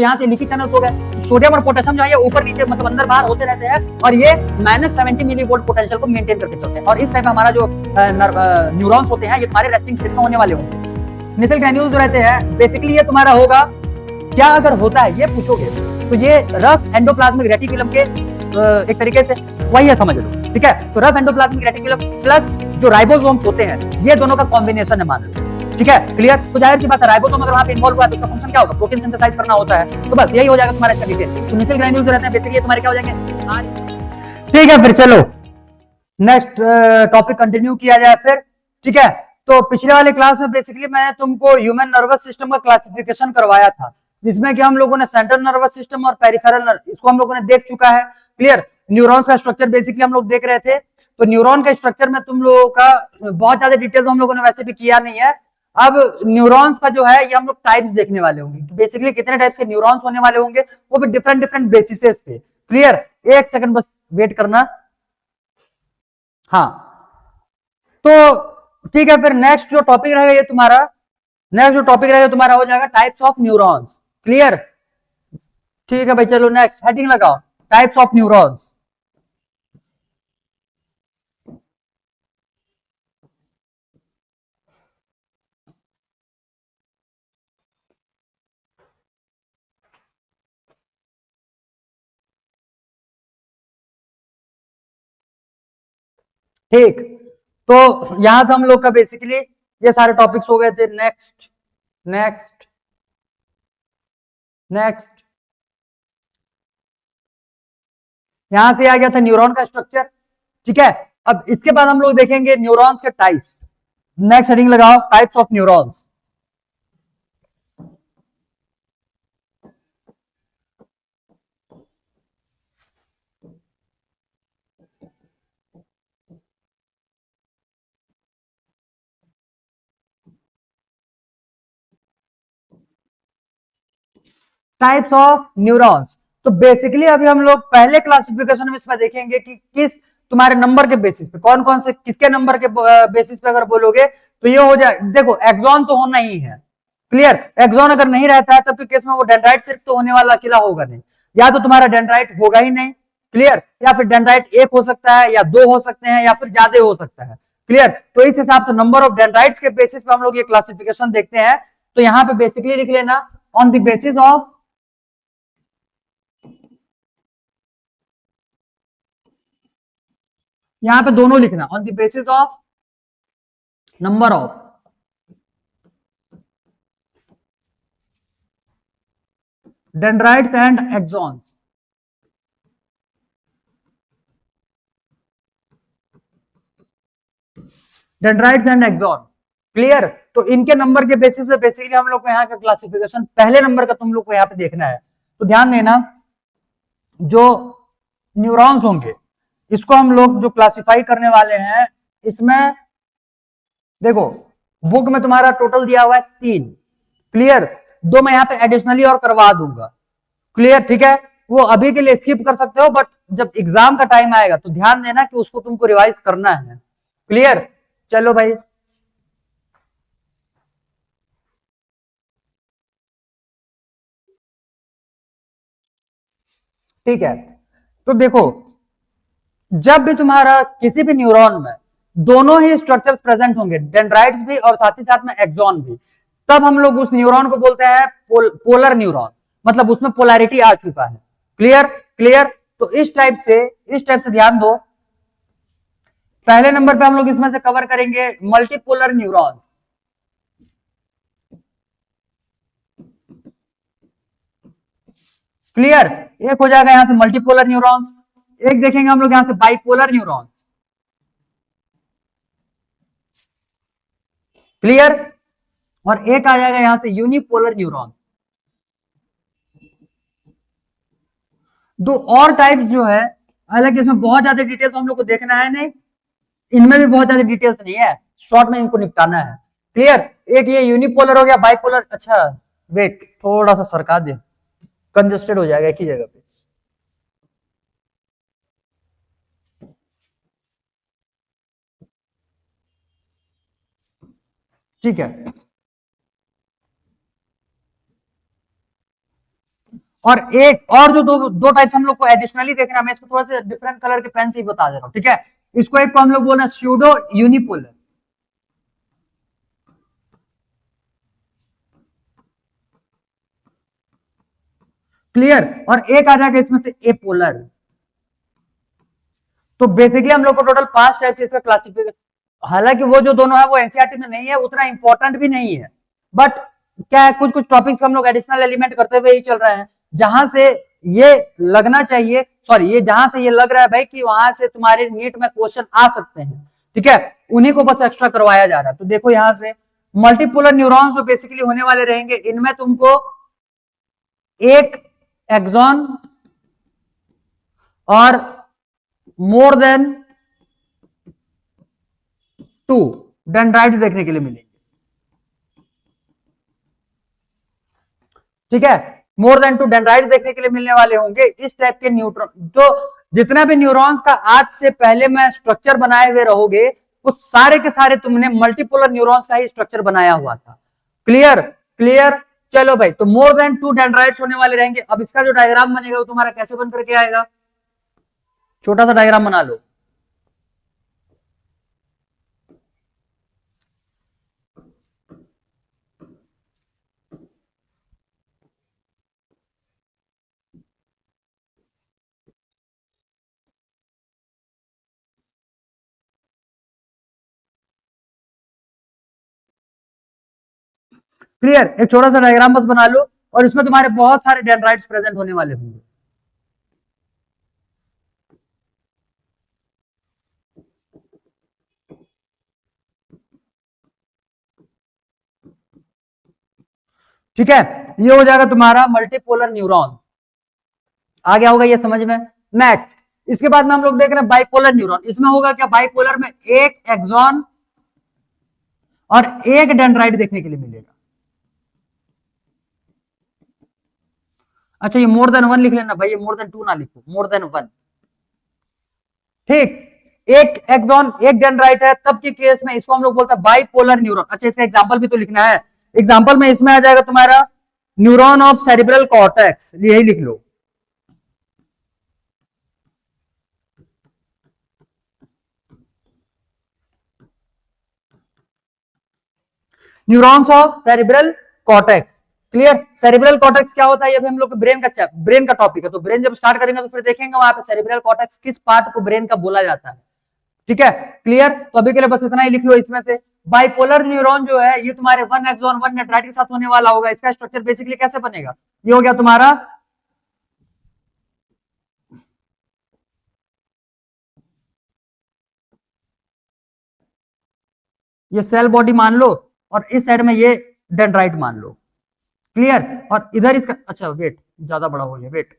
तो यहाँ से लीकी चैनल्स हो गए। सोडियम और पोटेशियम जो है ये ऊपर नीचे मतलब अंदर बाहर होते रहते हैं और ये -70 मिलीवोल्ट पोटेंशियल को मेंटेन करके चलते हैं। और इस टाइप में हमारा जो न्यूरॉन्स होते हैं ये तुम्हारे रेस्टिंग स्टेट में होने वाले होंगे। निसेल ग्रैन्यूल्स जो रहते हैं बेसिकली ये तुम्हारा होगा क्या अगर होता है ये पूछोगे तो ये रफ एंडोप्लाज्मिक रेटिकुलम के एक तरीके से वही है, समझ लो। ठीक है, तो रफ एंडोप्लाज्मिक रेटिकुलम प्लस जो राइबोसोम्स होते हैं ये दोनों का कॉम्बिनेशन है, मान लो। ठीक है, क्लियर। तो जाहिर सी बात है राइबोसोम अगर वहां पे इन्वॉल्व हुआ है तो उसका फंक्शन क्या होगा, प्रोटीन सिंथेसाइज करना होता है। तो बस यही हो जाएगा तुम्हारा इसका डिटेल। तो निसेल ग्रैन्यूल्स जो रहते हैं बेसिकली तुम्हारे क्या हो जाएंगे। ठीक है, फिर चलो नेक्स्ट टॉपिक कंटिन्यू किया जाए फिर। ठीक है, तो पिछले वाले क्लास में बेसिकली मैं तुमको ह्यूमन नर्वस सिस्टम का क्लासिफिकेशन करवाया था, जिसमें कि हम लोगों ने सेंट्रल नर्वस सिस्टम और पेरिफेरल नर्व इसको हम लोगों ने देख चुका है। क्लियर। न्यूरॉन्स का स्ट्रक्चर बेसिकली हम लोग देख रहे थे। तो न्यूरॉन का स्ट्रक्चर में तुम लोगों का बहुत ज्यादा डिटेल तो हम लोगों ने वैसे भी किया नहीं है। अब न्यूरॉन्स का जो है ये हम लोग टाइप्स देखने वाले होंगे, बेसिकली कितने टाइप्स के न्यूरॉन्स होने वाले होंगे, वो भी डिफरेंट डिफरेंट बेसिसेस पे। क्लियर। एक सेकंड बस वेट करना। हाँ, तो ठीक है, फिर नेक्स्ट जो टॉपिक रहेगा ये तुम्हारा हो जाएगा टाइप्स ऑफ न्यूरॉन्स। क्लियर। ठीक है भाई, चलो नेक्स्ट हेडिंग लगाओ, टाइप्स ऑफ न्यूरॉन्स। ठीक, तो यहां से हम लोग का बेसिकली ये सारे टॉपिक्स हो गए थे। नेक्स्ट नेक्स्ट नेक्स्ट यहां से आ गया था न्यूरॉन का स्ट्रक्चर। ठीक है, अब इसके बाद हम लोग देखेंगे न्यूरॉन्स के टाइप्स। नेक्स्ट हेडिंग लगाओ, types of neurons. Types of neurons. तो बेसिकली अभी हम लोग पहले क्लासिफिकेशन में इसमें देखेंगे कि किस तुम्हारे नंबर के बेसिस पे कौन कौन से किसके नंबर के बेसिस पे अगर बोलोगे तो ये हो जाए। देखो एक्सॉन तो होना ही है। क्लियर। एक्सॉन अगर नहीं रहता है तब के केस में वो डेंड्राइट सिर्फ तो होने वाला अकेला होगा नहीं, या तो तुम्हारा डेंड्राइट होगा ही नहीं। क्लियर। या फिर डेंड्राइट एक हो सकता है या दो हो सकते हैं या फिर ज्यादा हो सकता है। क्लियर। तो इस हिसाब से नंबर ऑफ डेंड्राइट्स के बेसिस पे हम लोग ये क्लासिफिकेशन देखते हैं। तो यहां पे बेसिकली लिख लेना ऑन द बेसिस ऑफ, यहां पे दोनों लिखना on the basis of number of dendrites and axons. Dendrites and axon. Clear. तो इनके नंबर के बेसिस पे बेसिकली हम लोग को यहाँ का क्लासिफिकेशन पहले नंबर का तुम लोग को यहाँ पे देखना है। तो ध्यान देना, जो न्यूरॉन्स होंगे इसको हम लोग जो क्लासिफाई करने वाले हैं इसमें देखो बुक में तुम्हारा टोटल दिया हुआ है 3। क्लियर। 2 मैं यहाँ पे एडिशनली और करवा दूंगा। क्लियर। ठीक है, वो अभी के लिए स्किप कर सकते हो बट जब एग्जाम का टाइम आएगा तो ध्यान देना कि उसको तुमको रिवाइज करना है। क्लियर। चलो भाई, ठीक है, तो देखो जब भी तुम्हारा किसी भी न्यूरॉन में दोनों ही स्ट्रक्चर्स प्रेजेंट होंगे, डेंड्राइट्स भी और साथ ही साथ में एक्सॉन भी, तब हम लोग उस न्यूरॉन को बोलते हैं पोलर न्यूरॉन, मतलब उसमें पोलैरिटी आ चुका है। क्लियर। क्लियर। तो इस टाइप से ध्यान दो। पहले नंबर पे हम लोग इसमें से कवर करेंगे मल्टीपोलर न्यूरॉन। क्लियर। एक हो जाएगा यहां से मल्टीपोलर न्यूरॉन्स, एक देखेंगे हम लोग यहां से बाइपोलर न्यूरॉन्स। क्लियर। और एक आ जाएगा यहां से यूनिपोलर न्यूरॉन। दो और टाइप्स जो है, हालांकि इसमें बहुत ज्यादा डिटेल तो हम लोग को देखना है नहीं, इनमें भी बहुत ज्यादा डिटेल्स नहीं है, शॉर्ट में इनको निपटाना है। क्लियर। एक ये यूनिपोलर हो गया, बाइपोलर, अच्छा वेट थोड़ा सा सरका दे, कंजेस्टेड हो जाएगा एक ही जगह पे। ठीक है, और एक और जो दो दो टाइप्स हम लोग को एडिशनली देख रहे हैं, मैं इसको थोड़ा सा डिफरेंट कलर के पेन से ही बता दे रहा हूं, ठीक है। इसको एक को हम लोग बोल रहे हैं स्यूडो यूनिपोलर, क्लियर, और एक आ जाएगा इसमें से एपोलर। तो बेसिकली हम लोग को टोटल 5 टाइप से इसका क्लासिफिकेशन, हालांकि वो जो दोनों है वो एनसीईआरटी में नहीं है, उतना इंपॉर्टेंट भी नहीं है, बट क्या है, कुछ कुछ टॉपिक्स हम लोग एडिशनल एलिमेंट करते हुए ही चल रहे हैं, जहां से ये लगना चाहिए, सॉरी, ये जहां से ये लग रहा है भाई कि वहां से तुम्हारे नीट में क्वेश्चन आ सकते हैं, ठीक है, उन्हीं को बस एक्स्ट्रा करवाया जा रहा है। तो देखो यहां से मल्टीपोलर न्यूरॉन्स जो बेसिकली होने वाले रहेंगे, इनमें तुमको एक एक्सॉन और मोर देन 2 डेंड्राइट्स देखने के लिए मिलेंगे, ठीक है, मोर देन 2 डेंड्राइट्स देखने के लिए मिलने वाले होंगे। इस टाइप के न्यूट्रॉन, तो जितना भी न्यूरॉन्स का आज से पहले में स्ट्रक्चर बनाए हुए रहोगे, वो सारे के सारे तुमने मल्टीपोलर न्यूरॉन्स का ही स्ट्रक्चर बनाया हुआ था, क्लियर, क्लियर। चलो भाई, तो मोर देन 2 डेंड्राइट्स होने वाले रहेंगे। अब इसका जो डायग्राम बनेगा वो तुम्हारा कैसे बन करके आएगा, छोटा सा डायग्राम बना लो। क्लियर, एक छोटा सा डायग्राम बस बना लो, और इसमें तुम्हारे बहुत सारे डेंड्राइट्स प्रेजेंट होने वाले होंगे। ठीक है, ये हो जाएगा तुम्हारा मल्टीपोलर न्यूरॉन, आ गया होगा ये समझ में। नेक्स्ट, इसके बाद में हम लोग देख रहे हैं बाइपोलर न्यूरॉन। इसमें होगा क्या, बाइपोलर में एक एक्सॉन और एक डेंड्राइट देखने के लिए मिलेगा। अच्छा, ये मोर देन 1 लिख लेना भाई, ये मोर देन 2 ना लिखो, मोर देन 1, ठीक। एक एक्सॉन एक डेंड्राइट है, तब के केस में इसको हम लोग बोलते हैं बाइपोलर न्यूरॉन। अच्छा, इसका एग्जांपल भी तो लिखना है, एग्जांपल में इसमें आ जाएगा तुम्हारा न्यूरॉन ऑफ सेरिब्रल कॉर्टेक्स, यही लिख लो, neurons of cerebral cortex, clear. Cerebral cortex क्या होता है, ये भी हम लोग ब्रेन का टॉपिक है, तो ब्रेन जब स्टार्ट करेंगे तो फिर देखेंगे वहां पे सेरिब्रल कॉर्टेक्स किस पार्ट को ब्रेन का बोला जाता है, ठीक है, क्लियर। तो अभी के लिए बस इतना ही लिख लो इसमें से। बाइपोलर न्यूरॉन जो है ये तुम्हारे 1 एक्सॉन 1 डेंड्राइट के साथ होने वाला होगा। इसका स्ट्रक्चर बेसिकली कैसे बनेगा, ये हो गया तुम्हारा ये सेल बॉडी मान लो, और इस साइड में ये डेंड्राइट मान लो, क्लियर। और इधर इसका, अच्छा वेट, ज्यादा बड़ा हो गया, वेट,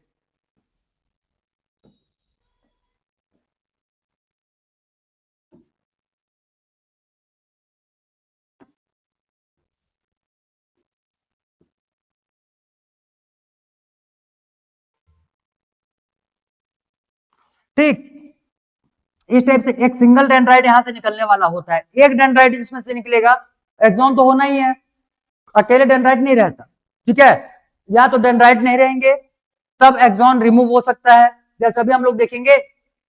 ठीक। इस टाइप से एक सिंगल डेंड्राइट यहां से निकलने वाला होता है, एक डेंड्राइट जिसमें से निकलेगा, एक्सॉन तो होना ही है, अकेले डेंड्राइट नहीं रहता, ठीक है, या तो डेंड्राइट नहीं रहेंगे तब एक्सॉन रिमूव हो सकता है, जैसे अभी हम लोग देखेंगे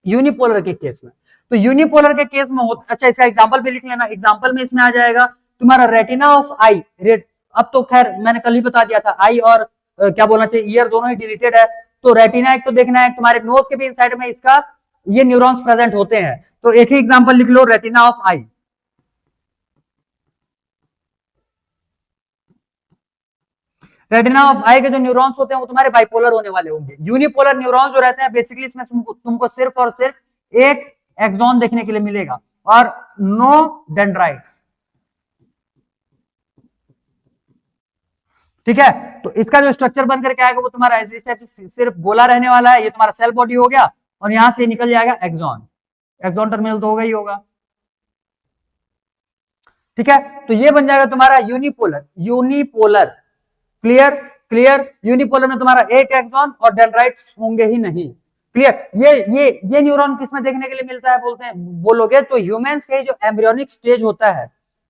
यूनिपोलर के केस में। तो यूनिपोलर के केस में होता, अच्छा इसका एग्जांपल भी लिख लेना, एग्जांपल में इसमें आ जाएगा तुम्हारा रेटिना ऑफ आई, अब तो खैर मैंने कल ही बता दिया था, आई और क्या बोलना चाहिए, ईयर दोनों ही डिलीटेड है, तो रेटिना एक तो देखना है, तुम्हारे नोज के भी साइड में इसका ये न्यूरॉन्स प्रेजेंट होते हैं, तो एक ही एग्जांपल लिख लो, retina of eye. Retina of eye के जो न्यूरॉन्स होते हैं वो तुम्हारे बाइपोलर होने वाले होंगे। यूनिपोलर न्यूरॉन्स जो रहते हैं बेसिकली इसमें तुमको सिर्फ और सिर्फ एक एक्सॉन देखने के लिए मिलेगा और नो डेंड्राइट्स, ठीक है। तो इसका जो स्ट्रक्चर बन करके आएगा वो तुम्हारा इस टाइप से सिर्फ गोला रहने वाला है, ये तुम्हारा सेल बॉडी हो गया, और यहां से निकल जाएगा एक्सॉन, एक्सॉन टर्मिनल तो होगा ही होगा, ठीक है। तो ये बन जाएगा तुम्हारा unipolar, unipolar, clear, clear. Unipolar में तुम्हारा एक एक्सॉन और डेंड्राइट्स होंगे ही नहीं, क्लियर। ये न्यूरॉन किसमें देखने के लिए मिलता है बोलते हैं, बोलोगे तो ह्यूमंस के जो एम्ब्रियोनिक स्टेज होता है,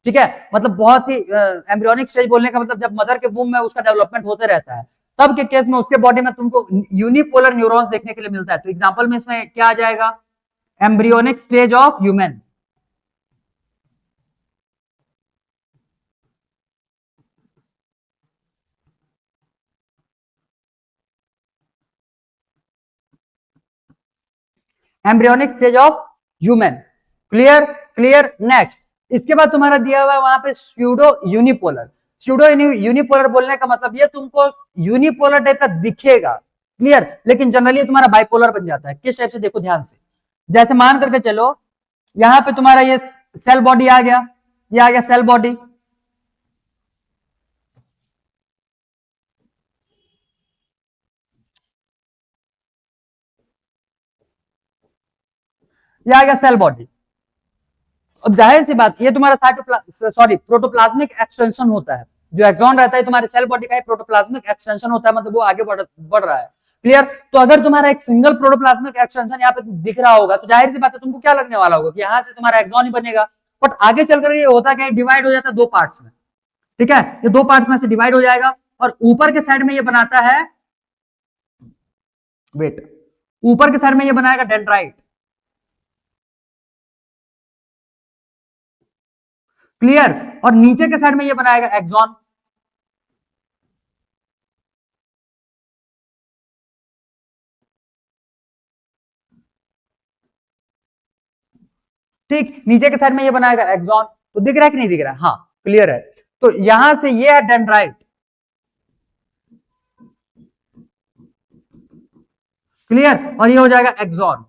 ठीक है, मतलब बहुत ही एम्ब्रियोनिक स्टेज बोलने का मतलब जब मदर के वूम में उसका डेवलपमेंट होते रहता है, तब के केस में उसके बॉडी में तुमको यूनिपोलर न्यूरॉन्स देखने के लिए मिलता है। तो एग्जांपल में इसमें क्या आ जाएगा, embryonic stage of human, embryonic stage of human. Clear clear. Next, इसके बाद तुम्हारा दिया हुआ है वहां पे स्यूडो यूनिपोलर। स्यूडो यूनिपोलर बोलने का मतलब ये तुमको यूनिपोलर टाइप का दिखेगा, क्लियर, लेकिन जनरली तुम्हारा बाइपोलर बन जाता है। किस टाइप से, देखो ध्यान से, जैसे मान करके चलो यहां पे तुम्हारा ये सेल बॉडी आ गया, ये आ गया सेल बॉडी, ये आ गया सेल बॉडी। अब जाहिर सी बात, ये तुम्हारा प्रोटोप्लाज्मिक एक्सटेंशन होता है। जो एक्सॉन रहता है तुम्हारे सेल बॉडी का, प्रोटोप्लाज्मिक एक्सटेंशन होता है, मतलब वो आगे बढ़ रहा है। क्लियर। तो अगर तुम्हारा एक सिंगल प्रोटोप्लाज्मिक एक्सटेंशन यहाँ पे दिख रहा होगा तो जाहिर सी बात है तुमको क्या लगने वाला होगा कि यहाँ से तुम्हारा एक्सॉन ही बनेगा। बट आगे चलकर ये होता क्या है, डिवाइड हो जाता है दो पार्ट्स में। ठीक है, ये दो पार्ट्स में से डिवाइड हो जाएगा और ऊपर के साइड में ये बनाता है, वेट, ऊपर के साइड में ये बनाएगा डेंड्राइट। क्लियर। और नीचे के साइड में ये बनाएगा एक्सॉन। ठीक, नीचे के साइड में ये बनाएगा एक्सॉन। तो दिख रहा है कि नहीं दिख रहा है? हाँ, क्लियर है। तो यहां से ये है डेंड्राइट, क्लियर, और ये हो जाएगा एक्सॉन।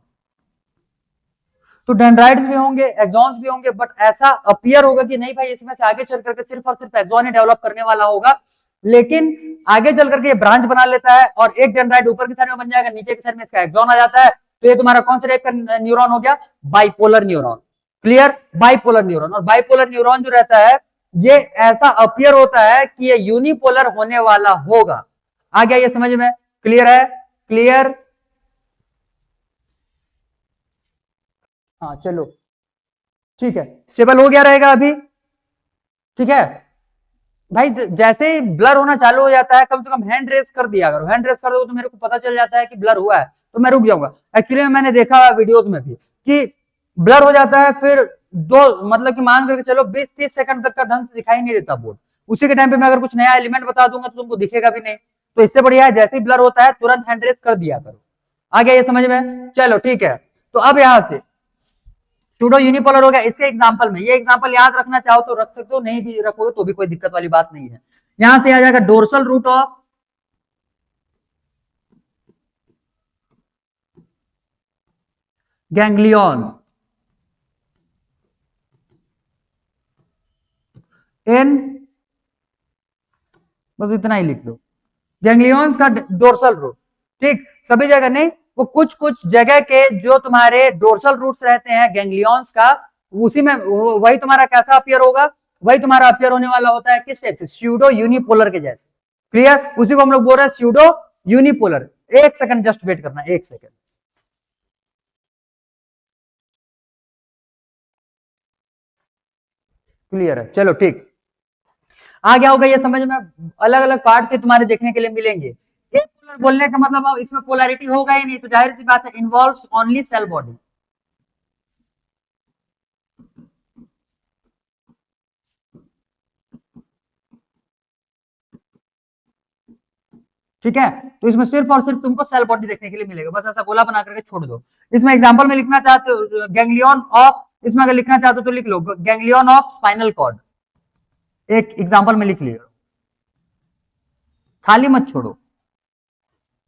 तो डेंड्राइट्स भी होंगे, एक्सॉन्स भी होंगे, बट ऐसा अपीयर होगा कि नहीं भाई इसमें से आगे चल करके सिर्फ और सिर्फ एक्सॉन ही डेवलप करने वाला होगा। लेकिन आगे चल करके ये ब्रांच बना लेता है और एक डेंड्राइट ऊपर की साइड में बन जाएगा, नीचे की साइड में इसका एक्सॉन आ जाता है। तो ये तुम्हारा कौन सा टाइप का न्यूरॉन हो गया? Bipolar neuron. Clear, bipolar neuron. और बाइपोलर न्यूरॉन जो रहता है ये ऐसा अपीयर होता है कि ये यूनिपोलर होने वाला होगा। आ गया ये समझ में? क्लियर है? क्लियर। हाँ चलो ठीक है, स्टेबल हो गया रहेगा अभी। ठीक है भाई, जैसे ही ब्लर होना चालू हो जाता है, कम से कम हैंड रेस कर दिया करो। हैंड रेस कर दो तो मेरे को पता चल जाता है कि ब्लर हुआ है, तो मैं रुक जाऊंगा। एक्चुअली मैंने देखा वीडियोस में भी कि ब्लर हो जाता है, फिर दो मतलब कि मान करके चलो 20-30 सेकंड तक का ढंग से दिखाई नहीं देता बोर्ड। उसी के टाइम पे मैं अगर कुछ नया एलिमेंट बता दूंगा तो तुमको दिखेगा भी नहीं। तो इससे बढ़िया है जैसे ही ब्लर होता है तुरंत हैंड रेस कर दिया करो। आ गया ये समझ में? चलो ठीक है। तो अब यहां से सूडो यूनिपोलर हो गया। इसके एग्जांपल में, ये एग्जांपल याद रखना चाहो तो रख सकते हो, नहीं भी रखोगे तो भी कोई दिक्कत वाली बात नहीं है। यहां से आ जाएगा dorsal root of ganglion in, बस इतना ही लिख दो, गैंग्लियंस का डोर्सल रूट। ठीक, सभी जगह नहीं, वो कुछ कुछ जगह के जो तुम्हारे डोर्सल रूट्स रहते हैं गैंग्लियंस का, उसी में वही तुम्हारा कैसा अपियर होगा, वही तुम्हारा अपियर होने वाला होता है किस टाइप से? स्यूडो यूनिपोलर के जैसे। क्लियर, उसी को हम लोग बोल रहे हैं स्यूडो यूनिपोलर। एक सेकंड जस्ट वेट करना, एक सेकंड। क्लियर है, चलो ठीक। आ गया होगा ये समझ में? अलग अलग पार्ट से तुम्हारे देखने के लिए मिलेंगे। एक पोलर बोलने का मतलब अब इसमें पोलैरिटी होगा ही नहीं, तो जाहिर सी बात है इन्वॉल्व्स ओनली सेल बॉडी। ठीक है, तो इसमें सिर्फ और सिर्फ तुमको सेल बॉडी देखने के लिए मिलेगा, बस ऐसा गोला बना करके छोड़ दो। इसमें एग्जांपल में लिखना चाहते हो गैंग्लियन ऑफ, इसमें अगर लिखना चाहते हो तो लिख लो गैंग्लियन ऑफ स्पाइनल कॉर्ड, एक एग्जांपल में लिख लियो, खाली मत छोड़ो।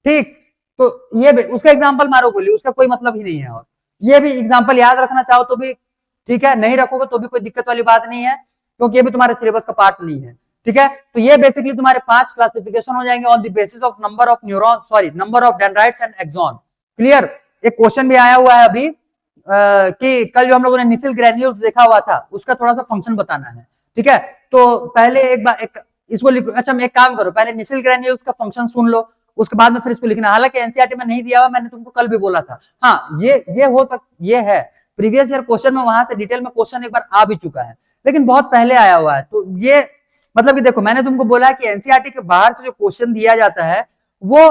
ठीक, तो ये भी उसका एग्जांपल मारो गोली, उसका कोई मतलब ही नहीं है। और ये भी एग्जांपल याद रखना चाहो तो भी ठीक है, नहीं रखोगे तो भी कोई दिक्कत वाली बात नहीं है, क्योंकि ये भी तुम्हारे सिलेबस का पार्ट नहीं है। ठीक है, तो ये बेसिकली तुम्हारे 5 क्लासिफिकेशन हो जाएंगे on the basis of number of neuron, sorry number of dendrites and axon. Clear. एक क्वेश्चन भी आया हुआ है अभी कि कल जो हम लोगों ने निसिल ग्रेन्यूल्स देखा हुआ था उसका थोड़ा सा फंक्शन बताना है। ठीक है, तो पहले एक बार इसको लिखो। अच्छा, एक काम करो, पहले निसिल ग्रेन्यूल्स का फंक्शन सुन लो, उसके बाद में फिर इसको लिखना। हालांकि एनसीईआरटी में नहीं दिया हुआ, मैंने तुमको कल भी बोला था। हाँ, ये हो सक ये है प्रीवियस ईयर क्वेश्चन में, वहां से डिटेल में क्वेश्चन एक बार आ भी चुका है, लेकिन बहुत पहले आया हुआ है। तो ये मतलब कि देखो मैंने तुमको बोला कि एनसीईआरटी के बाहर से जो क्वेश्चन दिया जाता है वो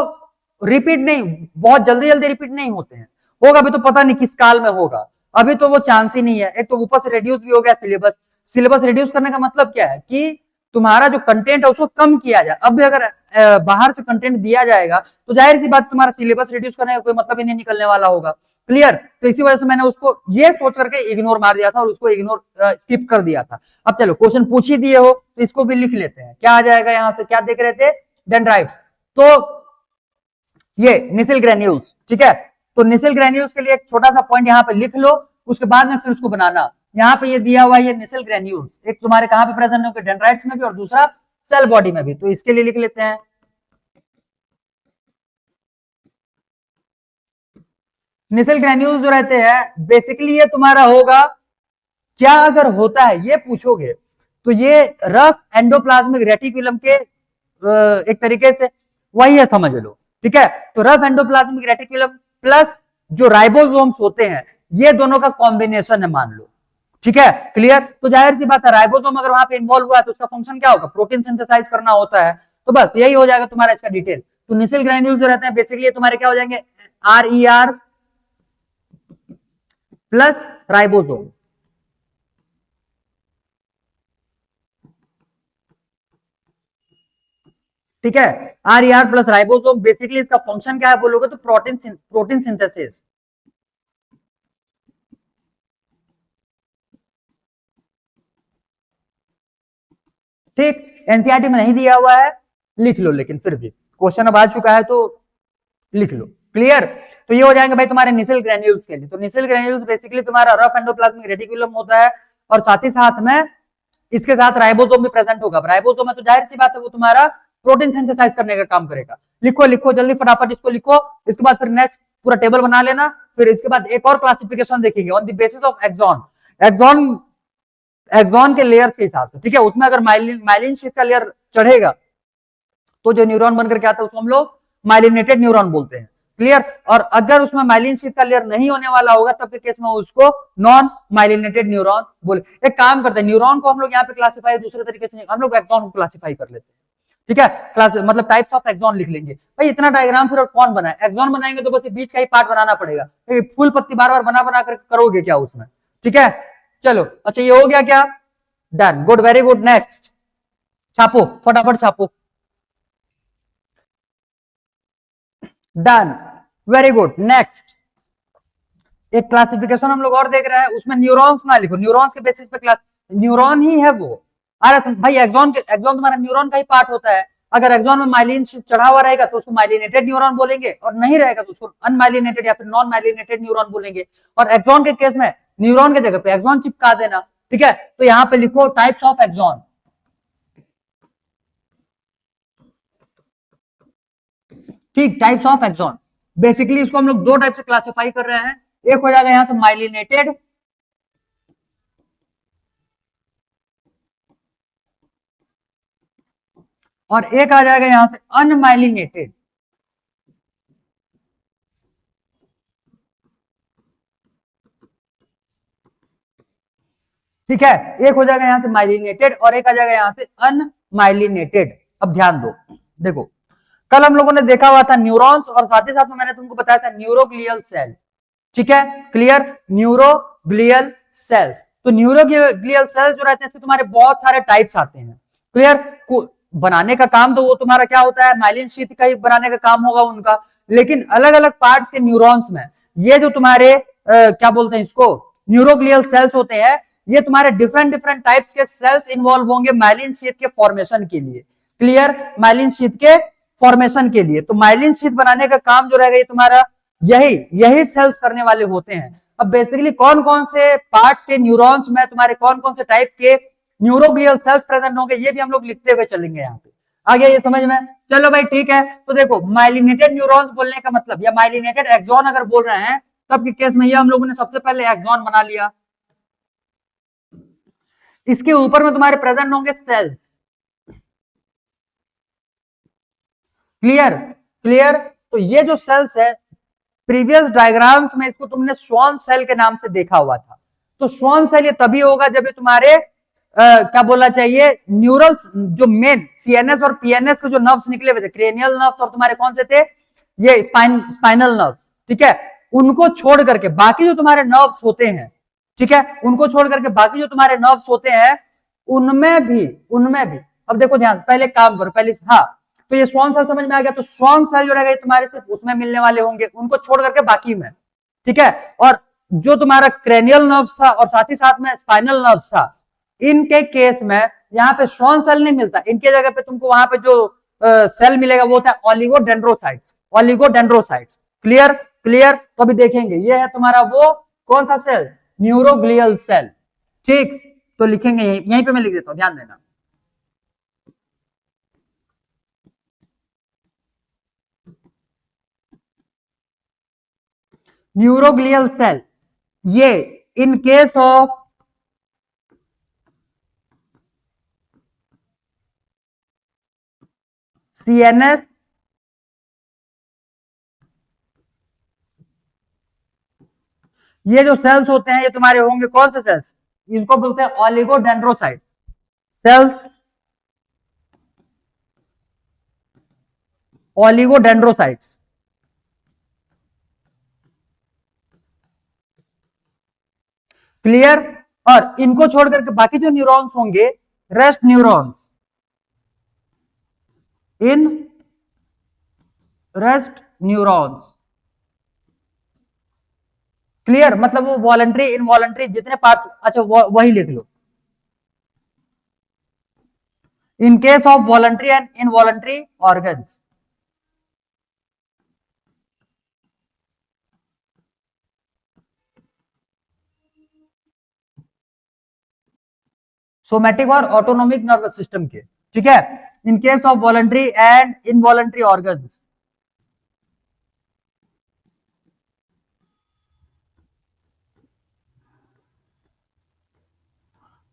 रिपीट नहीं, बहुत जल्दी जल्दी रिपीट नहीं होते हैं। होगा भी तो पता नहीं किस काल में होगा, अभी तो वो चांस ही नहीं है। एक तो ऊपर से रिड्यूस भी हो गया सिलेबस। सिलेबस रिड्यूस करने का मतलब क्या है कि तुम्हारा जो कंटेंट है उसको कम किया जाए। अब भी अगर बाहर से कंटेंट दिया जाएगा तो जाहिर सी बात तुम्हारा सिलेबस रिड्यूस करने का कोई मतलब ही नहीं निकलने वाला होगा। क्लियर? तो इसी वजह से मैंने उसको ये सोच करके इग्नोर मार दिया था और उसको इग्नोर स्किप कर दिया था। अब चलो क्वेश्चन पूछ ही दिए हो तो इसको भी लिख लेते हैं। क्या आ जाएगा यहां से, क्या देख रहे थे, डेंड्राइट्स। तो ये निसिल ग्रेन्यूल्स, ठीक है। तो निसिल ग्रेन्यूल्स के लिए एक छोटा सा पॉइंट यहाँ पे लिख लो, उसके बाद में फिर उसको बनाना। यहाँ पे ये दिया हुआ है ये निसिल ग्रेन्यूल्स, एक तुम्हारे कहां पे प्रेजेंट होंगे, डेंड्राइट्स में भी और दूसरा सेल बॉडी में भी। तो इसके लिए लिख लेते हैं निसिल ग्रेन्यूल्स जो रहते हैं बेसिकली ये तुम्हारा होगा, क्या अगर होता है ये पूछोगे तो ये रफ एंडोप्लाज्मिक रेटिकुलम के एक तरीके से वही है, समझ लो, ठीक है। तो रफ एंडोप्लाज्मिक रेटिकुलम प्लस जो राइबोसोम्स होते हैं ये दोनों का कॉम्बिनेशन है मान लो, ठीक है। क्लियर? तो जाहिर सी बात है राइबोसोम अगर वहां पे इन्वॉल्व हुआ है तो उसका फंक्शन क्या होगा, प्रोटीन सिंथेसाइज करना होता है। तो बस यही हो जाएगा तुम्हारा इसका डिटेल। तो निसिल ग्रैन्यूल्स जो रहते हैं बेसिकली तुम्हारे क्या हो जाएंगे, RER प्लस राइबोसोम, ठीक है। RER प्लस राइबोसोम बेसिकली इसका फंक्शन क्या है बोलोगे तो प्रोटीन सिंथेसिस, ठीक। एनसीईआरटी में नहीं दिया हुआ है, लिख लो, लेकिन फिर भी क्वेश्चन अब आ चुका है तो लिख लो। क्लियर? तो ये हो जाएंगे भाई तुम्हारे निसिल ग्रैन्यूल्स के लिए। तो निसिल ग्रैन्यूल्स बेसिकली तुम्हारा रफ एंडोप्लाज्मिक रेटिकुलम होता है और साथ ही साथ में इसके साथ राइबोसोम भी प्रेजेंट होगा। राइबोसोम है तो जाहिर सी बात है वो तुम्हारा प्रोटीन सिंथेसाइज करने का काम करेगा। लिखो लिखो जल्दी फटाफट इसको लिखो, इसके बाद फिर नेक्स्ट पूरा टेबल बना लेना। फिर इसके बाद एक और क्लासिफिकेशन देखेंगे on the basis of axon. Axon के लेयर के हिसाब से, ठीक है। उसमें अगर माइलिन शीट का लेयर चढ़ेगा तो जो न्यूरॉन बनकर के आता है उसको हम लोग माइलिनेटेड न्यूरॉन बोलते हैं। क्लियर? और अगर उसमें माइलिन शीट का लेयर नहीं होने वाला होगा तब के केस में उसको नॉन माइलिनेटेड न्यूरॉन बोले। एक काम करते हैं, न्यूरॉन को हम लोग यहाँ पे क्लासिफाई दूसरे तरीके से, हम लोग एक्सॉन को क्लासिफाई कर लेते हैं, ठीक है। क्लास मतलब टाइप्स ऑफ एक्सॉन लिख लेंगे। भाई इतना डायग्राम फिर कौन बनाए, एक्सॉन बनाएंगे तो बस बीच का ही पार्ट बनाना पड़ेगा, फुल पत्ती बार बार बना बना कर करोगे क्या उसमें, ठीक है। चलो अच्छा ये हो गया क्या, done, good, very good. Next छापो फटाफट छापो, डन, वेरी गुड। नेक्स्ट एक क्लासिफिकेशन हम लोग और देख रहे हैं, उसमें न्यूरॉन्स ना लिखो, न्यूरॉन्स के बेसिस पे क्लास, न्यूरॉन ही है वो। अरे भाई एक्सॉन तुम्हारा न्यूरॉन का ही पार्ट होता है। अगर एक्सॉन में माइलिन चढ़ा हुआ रहेगा तो उसको माइलिनेटेड न्यूरॉन बोलेंगे और नहीं रहेगा तो उसको अनमाइलिनेटेड या फिर नॉन माइलिनेटेड न्यूरॉन बोलेंगे। और एक्सॉन के केस में न्यूरॉन के जगह पे एक्सॉन चिपका देना, ठीक है। तो यहाँ पे लिखो टाइप्स ऑफ एक्सॉन, ठीक, टाइप्स ऑफ एक्सॉन। बेसिकली इसको हम लोग दो टाइप से क्लासिफाई कर रहे हैं, एक हो जाएगा यहां से माइलिनेटेड और एक आ जाएगा यहां से अनमाइलिनेटेड, ठीक है। एक हो जाएगा यहां से माइलिनेटेड और एक आ जाएगा यहां से अनमाइलिनेटेड। अब ध्यान दो, देखो कल हम लोगों ने देखा हुआ था न्यूरॉन्स और साथ ही साथ में मैंने तुमको बताया था न्यूरोग्लियल सेल, ठीक है। क्लियर? Neuroglial sales. तो न्यूरोग्लियल सेल्स जो रहते हैं इसके तुम्हारे बहुत सारे टाइप्स आते हैं। क्लियर? बनाने का काम तो वो तुम्हारा क्या होता है, माइलिन शीथ का ही बनाने का काम होगा उनका, लेकिन अलग अलग पार्ट्स के न्यूरॉन्स में ये जो तुम्हारे क्या बोलते हैं इसको, न्यूरोग्लियल सेल्स होते हैं, ये तुम्हारे डिफरेंट डिफरेंट टाइप्स के सेल्स इन्वॉल्व होंगे माइलिन शीथ के फॉर्मेशन के लिए। क्लियर? माइलिन शीथ के फॉर्मेशन के लिए। तो माइलिन शीथ बनाने का काम जो रहेगा ये तुम्हारा यही सेल्स करने वाले होते हैं। अब बेसिकली कौन कौन से पार्ट्स के न्यूरॉन्स में तुम्हारे कौन कौन से टाइप के न्यूरोग्लियल सेल्स प्रेजेंट होंगे ये भी हम लोग लिखते हुए चलेंगे यहाँ पे। आ गया ये समझ में? चलो भाई ठीक है। तो देखो माइलिनेटेड न्यूरॉन्स बोलने का मतलब या माइलिनेटेड एक्सॉन अगर बोल रहे हैं तब के केस में ये हम लोगों ने सबसे पहले एक्सॉन बना लिया, इसके ऊपर में तुम्हारे प्रेजेंट होंगे सेल्स। क्लियर? क्लियर? तो ये जो सेल्स है प्रीवियस डायग्राम्स में इसको तुमने श्वान सेल के नाम से देखा हुआ था। तो श्वान सेल ये तभी होगा जब ये तुम्हारे क्या बोलना चाहिए, न्यूरल्स जो मेन सीएनएस और पीएनएस के जो नर्व्स निकले हुए थे, क्रेनियल नर्व्स और तुम्हारे कौन से थे, ये स्पाइनल नर्व्स, ठीक है, उनको छोड़ करके बाकी जो तुम्हारे नर्व्स होते हैं, ठीक है, उनको छोड़ करके बाकी जो तुम्हारे नर्व्स होते हैं उनमें भी अब देखो ध्यान, पहले काम करो, पहले हाँ, तो ये श्वान सेल समझ में आ गया, तो श्वान सेल जो रहेगा तुम्हारे सिर्फ उसमें मिलने वाले होंगे, उनको छोड़ करके बाकी में, ठीक है। और जो तुम्हारा क्रेनियल नर्व्स था और साथ ही साथ में स्पाइनल नर्व्स था, इनके केस में यहाँ पे श्वान सेल नहीं मिलता, इनके जगह पे तुमको वहां पे जो सेल मिलेगा वो होता है ओलिगोडेंड्रोसाइट्स, ओलिगोडेंड्रोसाइट्स। क्लियर क्लियर, तो अभी देखेंगे ये है तुम्हारा वो कौन सा सेल, न्यूरोग्लियल सेल, ठीक, तो लिखेंगे यहीं पे मैं लिख देता हूं, ध्यान देना। न्यूरोग्लियल सेल, ये इन केस ऑफ सीएनएस ये जो सेल्स होते हैं ये तुम्हारे होंगे कौन से सेल्स, इनको बोलते हैं ओलिगोडेंड्रोसाइट सेल्स, ओलिगोडेंड्रोसाइट्स। क्लियर, और इनको छोड़कर के बाकी जो न्यूरॉन्स होंगे, rest neurons, in rest neurons. Clear, मतलब वो वॉलंटरी इनवॉलंटरी जितने पार्ट्स, अच्छा वही लिख लो, in case of voluntary and involuntary organs. Somatic और ऑटोनोमिक नर्वस सिस्टम के, ठीक है, in case of voluntary and involuntary organs.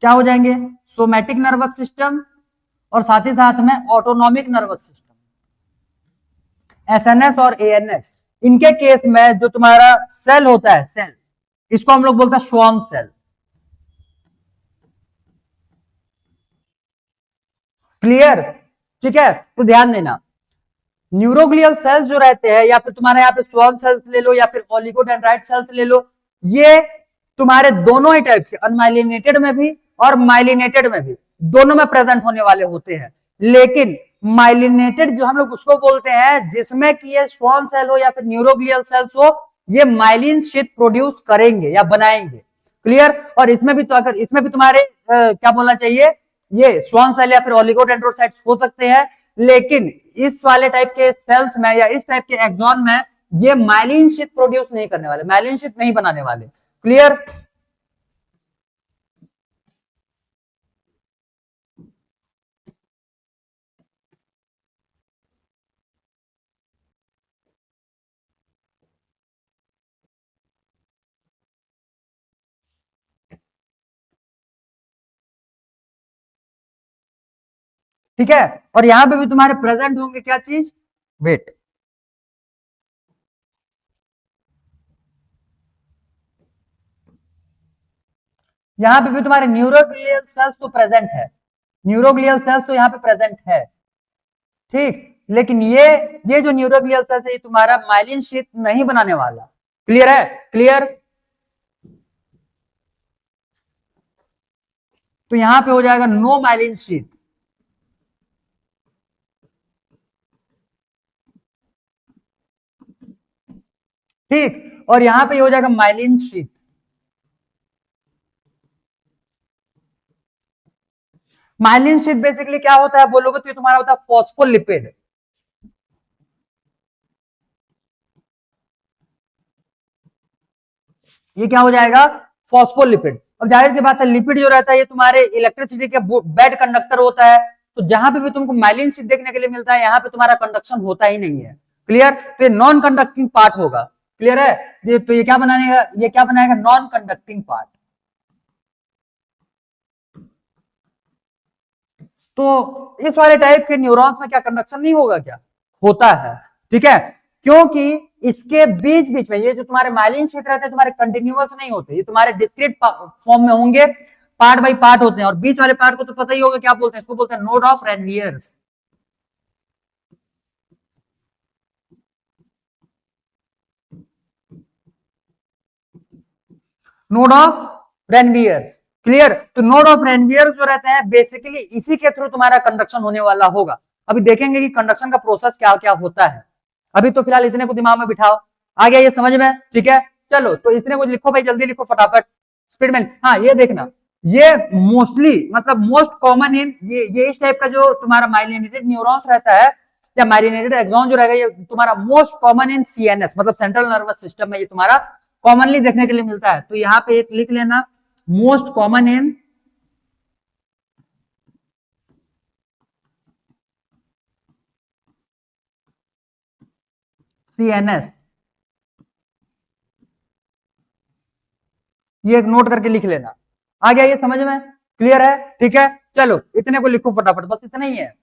क्या हो जाएंगे, सोमैटिक नर्वस सिस्टम और साथ ही साथ में ऑटोनॉमिक नर्वस सिस्टम, एसएनएस और एएनएस। इनके केस में जो तुम्हारा सेल होता है, सेल, इसको हम लोग बोलते हैं श्वान सेल। क्लियर, ठीक है, तो ध्यान देना, न्यूरोग्लियल सेल्स जो रहते हैं, या फिर तुम्हारे यहाँ पे श्वान सेल्स ले लो या फिर ओलिगोडेंड्राइट सेल्स ले लो, ये तुम्हारे दोनों ही टाइप के, अनमाइलिनेटेड में भी और माइलिनेटेड में भी, दोनों में प्रेजेंट होने वाले होते हैं। लेकिन माइलिनेटेड जो हम लोग उसको बोलते हैं जिसमें कि ये श्वान सेल हो या फिर न्यूरोग्लियल सेल्स हो, ये माइलिन शीट प्रोड्यूस करेंगे या बनाएंगे। क्लियर, और इसमें भी तो अगर इसमें भी तुम्हारे क्या बोलना चाहिए, ये श्वान सेल या फिर ओलिगोडेंड्रोसाइट्स हो सकते हैं, लेकिन इस वाले टाइप के सेल्स में या इस टाइप के एक्सॉन में ये माइलिन शीट प्रोड्यूस नहीं करने वाले, माइलिन शीट नहीं बनाने वाले। क्लियर, ठीक है, और यहां पे भी तुम्हारे प्रेजेंट होंगे क्या चीज, वेट, यहां पे भी तुम्हारे न्यूरोग्लियल सेल्स तो प्रेजेंट है, न्यूरोग्लियल सेल्स तो यहां पे प्रेजेंट है, ठीक, लेकिन ये जो न्यूरोग्लियल सेल्स है ये तुम्हारा माइलिन शीट नहीं बनाने वाला। क्लियर है, क्लियर, तो यहां पे हो जाएगा नो माइलिन शीट। ठीक, और यहां पे हो जाएगा myelin sheath. Myelin sheath basically क्या होता है बोलोगे तो ये तुम्हारा होता है फॉस्फोलिपिड। ये क्या हो जाएगा, फॉस्फोलिपिड। अब जाहिर सी बात है लिपिड जो रहता है ये तुम्हारे इलेक्ट्रिसिटी के बेड कंडक्टर होता है, तो जहां पे भी तुमको माइलिन शीट देखने के लिए मिलता है, यहां पे तुम्हारा कंडक्शन होता ही नहीं है। क्लियर, तो ये नॉन कंडक्टिंग पार्ट होगा। क्लियर है, तो ये क्या बनाएगा, ये क्या बनाएगा, नॉन कंडक्टिंग पार्ट। तो इस वाले टाइप के न्यूरॉन्स में क्या कंडक्शन नहीं होगा, क्या होता है, ठीक है, क्योंकि इसके बीच बीच में ये जो तुम्हारे माइलिन क्षेत्र रहते हैं तुम्हारे कंटिन्यूअस नहीं होते, ये तुम्हारे डिस्क्रीट फॉर्म में होंगे, पार्ट बाई पार्ट होते हैं, और बीच वाले पार्ट को तो पता ही होगा क्या बोलते हैं, इसको बोलते हैं node of Ranvier's. Node of Ranvier's, clear. तो नोड ऑफ रेनवियर्स जो रहते हैं बेसिकली इसी के थ्रू तुम्हारा कंडक्शन होने वाला होगा। अभी देखेंगे कि कंडक्शन का प्रोसेस क्या क्या होता है। अभी तो फिलहाल इतने को दिमाग में बिठाओ, आ गया ये समझ में, ठीक है। चलो तो इतने को लिखो भाई, जल्दी लिखो फटाफट, स्पीड में। हाँ ये देखना, ये मोस्टली मतलब मोस्ट कॉमन इन ये इस टाइप का जो तुम्हारा माइलिनेटेड न्यूरॉन्स रहता है या माइलिनेटेड एक्सॉन जो रहेगा, ये तुम्हारा मोस्ट कॉमन इन सीएनएस मतलब सेंट्रल नर्वस सिस्टम में ये तुम्हारा कॉमनली देखने के लिए मिलता है। तो यहां पे एक लिख लेना, मोस्ट कॉमन इन सीएनएस, ये एक नोट करके लिख लेना। आ गया ये समझ में, क्लियर है, ठीक है। चलो इतने को लिखो फटाफट, बस इतना ही है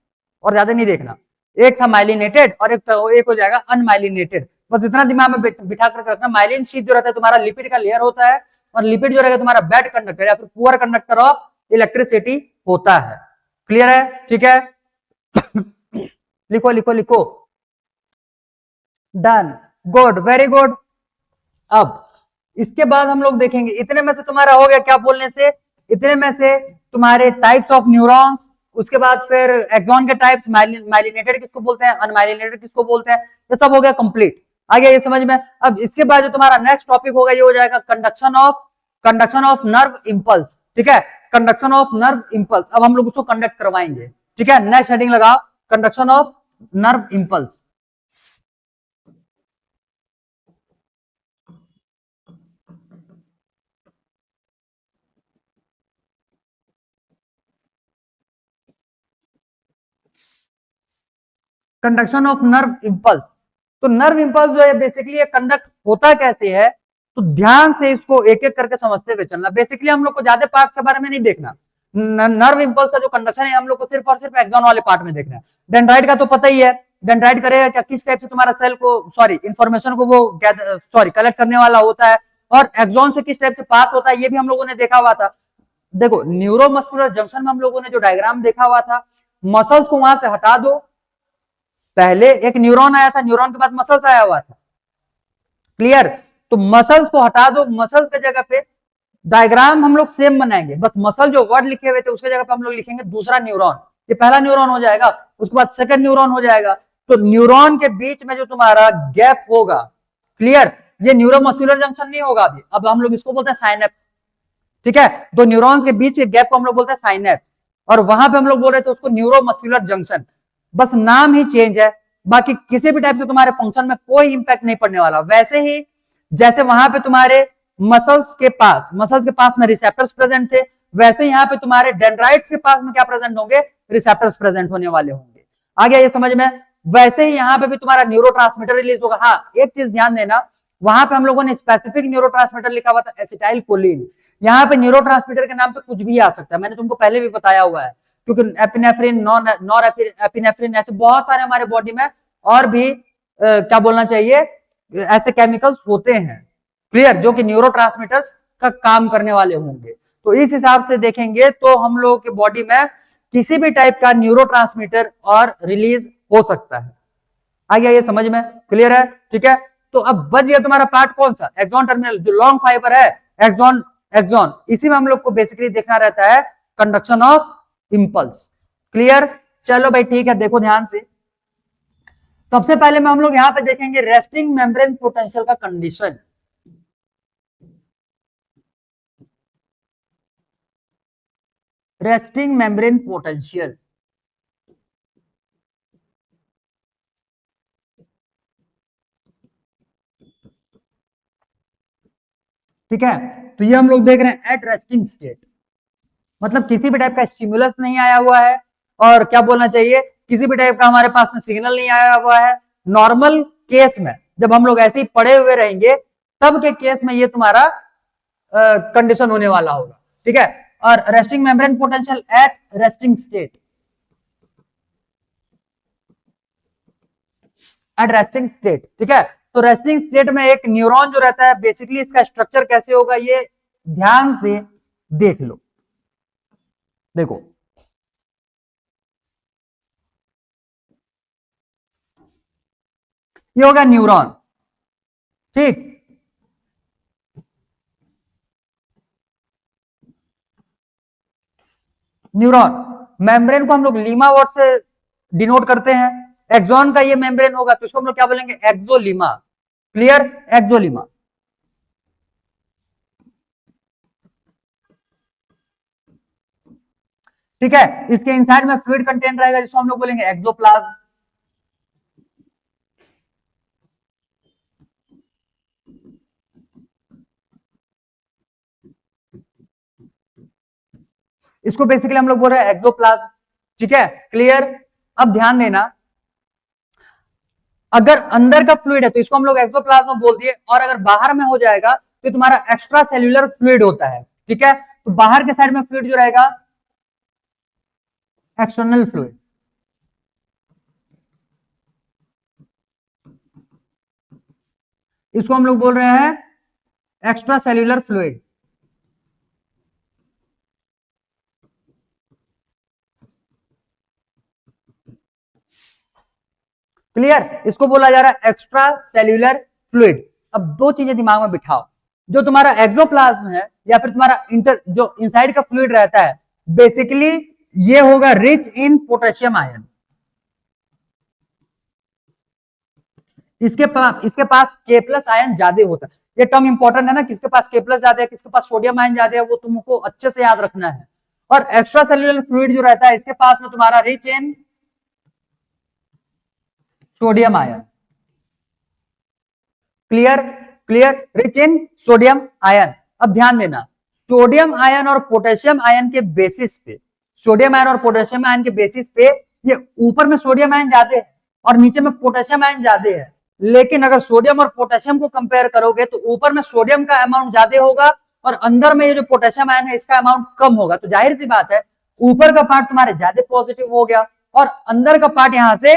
और ज्यादा नहीं देखना। एक था माइलिनेटेड और एक हो जाएगा अनमाइलिनेटेड, बस इतना दिमाग में बिठा कर रखना। माइलिन शीट जो रहता है तुम्हारा लिपिड का लेयर होता है, और लिपिड जो रहेगा तुम्हारा बैड कंडक्टर या फिर पुअर कंडक्टर ऑफ इलेक्ट्रिसिटी होता है। क्लियर है, ठीक है। लिखो लिखो लिखो, डन, गुड, वेरी गुड। अब इसके बाद हम लोग देखेंगे, इतने में से तुम्हारा हो गया क्या बोलने से, इतने में से तुम्हारे टाइप्स ऑफ न्यूरॉन्स, उसके बाद फिर एक्सॉन के टाइप्स, माइलिनेटेड किसको बोलते हैं, अनमाइलिनेटेड किसको बोलते हैं, ये सब हो गया कंप्लीट। आ गया ये समझ में। अब इसके बाद जो तुम्हारा नेक्स्ट टॉपिक होगा ये हो जाएगा कंडक्शन ऑफ नर्व इंपल्स, ठीक है, कंडक्शन ऑफ नर्व इंपल्स। अब हम लोग उसको कंडक्ट करवाएंगे, ठीक है। नेक्स्ट हेडिंग लगाओ, conduction of nerve impulse. Conduction of nerve impulse. तो नर्व इंपल्स जो है बेसिकली ये कंडक्ट होता कैसे है, तो ध्यान से इसको एक एक करके समझते हुए चलना। बेसिकली हम लोग को ज्यादा पार्ट्स के बारे में नहीं देखना, नर्व इंपल्स का जो कंडक्शन है हम लोग को सिर्फ और सिर्फ एक्सॉन वाले पार्ट में देखना है। डेंड्राइट का तो पता ही है, डेंड्राइट करेगा क्या, किस टाइप से तुम्हारा सेल को इंफॉर्मेशन को वो कलेक्ट करने वाला होता है, और एक्सॉन से किस टाइप से पास होता है ये भी हम लोगों ने देखा हुआ था। देखो न्यूरोमस्कुलर जंक्शन में हम लोगों ने जो डायग्राम देखा हुआ था, मसल्स को वहां से हटा दो, पहले एक न्यूरॉन आया था, न्यूरॉन के बाद मसल्स आया हुआ था, क्लियर। तो मसल्स को हटा दो, मसल्स की जगह पे डायग्राम हम लोग सेम बनाएंगे, बस मसल जो वर्ड लिखे हुए थे उसके जगह पे हम लोग लिखेंगे दूसरा न्यूरॉन। ये पहला न्यूरॉन हो जाएगा, उसके बाद सेकंड न्यूरॉन हो जाएगा। तो न्यूरॉन के बीच में जो तुम्हारा गैप होगा, क्लियर, ये न्यूरोमस्कुलर जंक्शन नहीं होगा अभी, अब हम लोग इसको बोलते हैं साइनेप्स, ठीक है। दो न्यूरॉन्स के बीच के गैप को हम लोग बोलते हैं साइनेप्स, और वहां पे हम लोग बोल रहे थे उसको न्यूरोमस्कुलर जंक्शन, बस नाम ही चेंज है, बाकी किसी भी टाइप से तुम्हारे फंक्शन में कोई इंपैक्ट नहीं पड़ने वाला। वैसे ही जैसे वहां पे तुम्हारे मसल्स के पास में रिसेप्टर्स प्रेजेंट थे, वैसे यहाँ पे तुम्हारे डेंड्राइट्स के पास में क्या प्रेजेंट होंगे, रिसेप्टर्स प्रेजेंट होने वाले होंगे। आ गया ये समझ में। वैसे ही यहाँ पे भी तुम्हारा न्यूरोट्रांसमीटर रिलीज होगा। हाँ एक चीज ध्यान देना, वहां पे हम लोगों ने स्पेसिफिक न्यूरोट्रांसमीटर लिखा हुआ था एसिटाइल कोलिन, यहाँ पे न्यूरोट्रांसमीटर के नाम पे कुछ भी आ सकता है, मैंने तुमको पहले भी बताया हुआ है, क्योंकि एपिनेफ्रिन, नॉर एपिनेफ्रिन, ऐसे बहुत सारे हमारे बॉडी में और भी क्या बोलना चाहिए, ऐसे केमिकल्स होते हैं, क्लियर, जो कि न्यूरोट्रांसमीटर्स का काम करने वाले होंगे। तो इस हिसाब से देखेंगे तो हम लोगों के बॉडी में किसी भी टाइप का न्यूरोट्रांसमीटर और रिलीज हो सकता है। आ गया ये समझ में, क्लियर है, ठीक है। तो अब बच गया तुम्हारा पार्ट कौन सा, एक्सॉन टर्मिनल, जो लॉन्ग फाइबर है एक्सॉन, इसी में हम लोग को बेसिकली देखना रहता है कंडक्शन ऑफ इंपल्स, क्लियर। चलो भाई ठीक है, देखो ध्यान से। सबसे पहले में हम लोग यहां पे देखेंगे रेस्टिंग मेम्ब्रेन पोटेंशियल का कंडीशन। रेस्टिंग मेम्ब्रेन पोटेंशियल, ठीक है। तो ये हम लोग देख रहे हैं एट रेस्टिंग स्टेट, मतलब किसी भी टाइप का स्टिमुलस नहीं आया हुआ है, और क्या बोलना चाहिए, किसी भी टाइप का हमारे पास में सिग्नल नहीं आया हुआ है। नॉर्मल केस में जब हम लोग ऐसे ही पड़े हुए रहेंगे तब के केस में ये तुम्हारा कंडीशन होने वाला होगा, ठीक है। और resting membrane potential at resting state, at resting state, ठीक है। तो रेस्टिंग स्टेट में एक न्यूरॉन जो रहता है, बेसिकली इसका स्ट्रक्चर कैसे होगा ये ध्यान से देख लो। देखो, ये होगा न्यूरॉन, ठीक। न्यूरॉन मेम्ब्रेन को हम लोग लीमा वर्ड से डिनोट करते हैं। एक्सॉन का ये मेम्ब्रेन होगा तो इसको हम लोग क्या बोलेंगे, एक्सोलीमा। क्लियर, एक्सोलीमा। ठीक है, इसके इनसाइड में फ्लूइड कंटेंट रहेगा जिसको हम लोग बोलेंगे एक्सोप्लाज्म। इसको बेसिकली हम लोग बोल रहे हैं एक्सोप्लाज्म। ठीक है, क्लियर। अब ध्यान देना, अगर अंदर का फ्लूइड है तो इसको हम लोग एक्सोप्लाज्म बोल दिए, और अगर बाहर में हो जाएगा तो तुम्हारा एक्स्ट्रा सेल्यूलर फ्लूइड होता है। ठीक है, तो बाहर के साइड में फ्लूइड जो रहेगा एक्सटर्नल फ्लूइड। इसको हम लोग बोल रहे हैं एक्स्ट्रा सेल्यूलर फ्लूइड। क्लियर, इसको बोला जा रहा है एक्स्ट्रा सेल्यूलर फ्लूइड। अब दो चीजें दिमाग में बिठाओ, जो तुम्हारा एक्सोप्लाज्म है या फिर तुम्हारा इंटर जो इनसाइड का फ्लूइड रहता है, बेसिकली ये होगा रिच इन पोटेशियम आयन। इसके पास के प्लस आयन ज्यादा होता है। ये टर्म इंपॉर्टेंट है ना, किसके पास के प्लस ज्यादा है, किसके पास सोडियम आयन ज्यादा है, वो तुमको अच्छे से याद रखना है। और एक्स्ट्रा सेल्यूलर फ्लूइड जो रहता है इसके पास में तुम्हारा rich in sodium ion. Clear, clear, rich in sodium ion. अब ध्यान देना, सोडियम आयन और पोटेशियम आयन के बेसिस पे, सोडियम आयन और पोटेशियम आयन के बेसिस पे, ये ऊपर में सोडियम आयन ज्यादा है और नीचे में पोटेशियम आयन ज्यादा है। लेकिन अगर सोडियम और पोटेशियम को कंपेयर करोगे तो ऊपर में सोडियम का अमाउंट ज्यादा होगा और अंदर में ये जो पोटेशियम आयन है इसका अमाउंट कम होगा। तो जाहिर सी बात है, ऊपर का पार्ट तुम्हारे ज्यादा पॉजिटिव हो गया और अंदर का पार्ट यहां से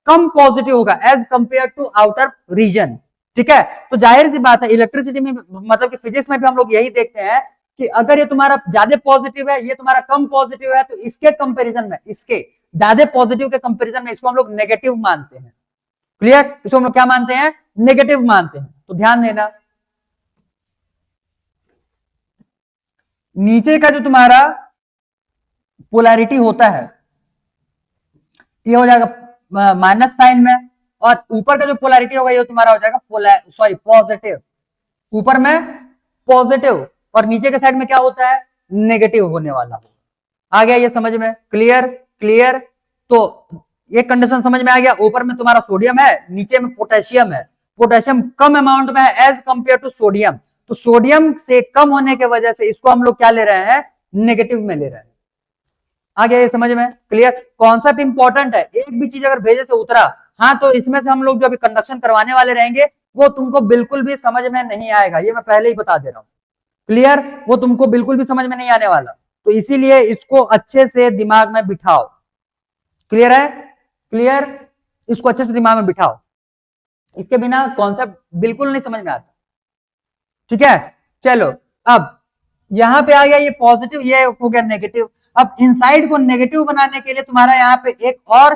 कम पॉजिटिव होगा as compare to outer region. ठीक है, तो जाहिर सी बात है, इलेक्ट्रिसिटी में मतलब कि फिजिक्स में भी हम लोग यही देखते हैं कि अगर ये तुम्हारा ज्यादा पॉजिटिव है, ये तुम्हारा कम पॉजिटिव है, तो इसके कंपैरिजन में, इसके ज्यादा पॉजिटिव के कंपैरिजन में इसको हम लोग नेगेटिव मानते हैं। क्लियर, इसको हम लोग क्या मानते हैं, नेगेटिव मानते हैं। तो ध्यान देना, नीचे का जो तुम्हारा पोलैरिटी होता है ये हो जाएगा माइनस साइन में, और ऊपर का जो पोलैरिटी होगा ये तुम्हारा हो जाएगा पॉजिटिव। ऊपर में पॉजिटिव और नीचे के साइड में क्या होता है, नेगेटिव होने वाला। आ गया ये समझ में, क्लियर, क्लियर। तो ये कंडीशन समझ में आ गया, ऊपर में तुम्हारा सोडियम है, नीचे में पोटेशियम है। पोटेशियम कम अमाउंट में है एज कंपेयर टू सोडियम, तो सोडियम से कम होने की वजह से इसको हम लोग क्या ले रहे हैं, नेगेटिव में ले रहे हैं। आ गया ये समझ में, क्लियर। कॉन्सेप्ट इंपॉर्टेंट है, एक भी चीज अगर भेजे से उतरा, हाँ, तो इसमें से हम लोग जो अभी कंडक्शन करवाने वाले रहेंगे वो तुमको बिल्कुल भी समझ में नहीं आएगा, ये मैं पहले ही बता दे रहा हूं। क्लियर, वो तुमको बिल्कुल भी समझ में नहीं आने वाला, तो इसीलिए इसको अच्छे से दिमाग में बिठाओ। क्लियर है, क्लियर, इसको अच्छे से दिमाग में बिठाओ, इसके बिना कॉन्सेप्ट बिल्कुल नहीं समझ में आता। ठीक है, चलो, अब यहां पे आ गया ये पॉजिटिव, ये हो गया नेगेटिव। अब इनसाइड को नेगेटिव बनाने के लिए तुम्हारा यहाँ पे एक और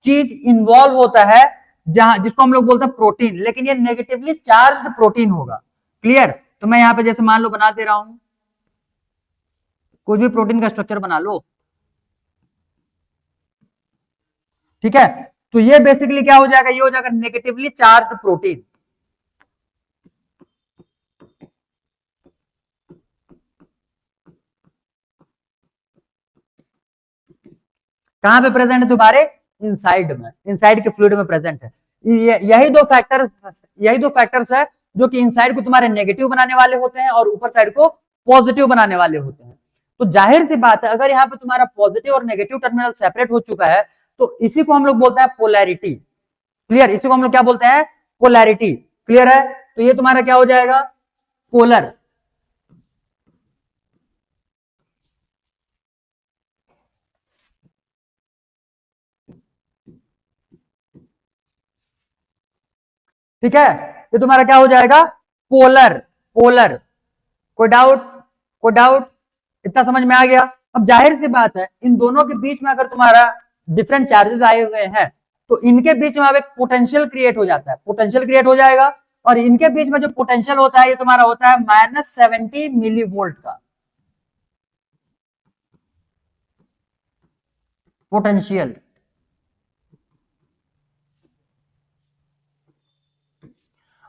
चीज इन्वॉल्व होता है, जहां जिसको हम लोग बोलते हैं प्रोटीन, लेकिन ये नेगेटिवली चार्ज प्रोटीन होगा। क्लियर, तो मैं यहाँ पे जैसे मान लो बना दे रहा हूं, कुछ भी प्रोटीन का स्ट्रक्चर बना लो। ठीक है, तो ये बेसिकली क्या हो जाएगा, ये हो जाएगा नेगेटिवली चार्ज प्रोटीन। कहां पे प्रेजेंट है, तुम्हारे इनसाइड में, इनसाइड के फ्लूइड में प्रेजेंट है। यही दो फैक्टर्स है जो कि इनसाइड को तुम्हारे नेगेटिव बनाने वाले होते हैं और ऊपर साइड को पॉजिटिव बनाने वाले होते हैं। तो जाहिर सी बात है, अगर यहाँ पे तुम्हारा पॉजिटिव और नेगेटिव टर्मिनल सेपरेट हो चुका है तो इसी को हम लोग बोलते हैं पोलैरिटी। क्लियर, इसी को हम लोग क्या बोलते हैं, पोलैरिटी। क्लियर है, तो ये तुम्हारा क्या हो जाएगा, पोलर। ठीक है, ये तुम्हारा क्या हो जाएगा, पोलर, पोलर। कोई डाउट, कोई डाउट, इतना समझ में आ गया। अब जाहिर सी बात है, इन दोनों के बीच में अगर तुम्हारा डिफरेंट चार्जेस आए हुए हैं तो इनके बीच में अब एक पोटेंशियल क्रिएट हो जाता है, पोटेंशियल क्रिएट हो जाएगा। और इनके बीच में जो पोटेंशियल होता है ये तुम्हारा होता है -70 मिली वोल्ट का पोटेंशियल।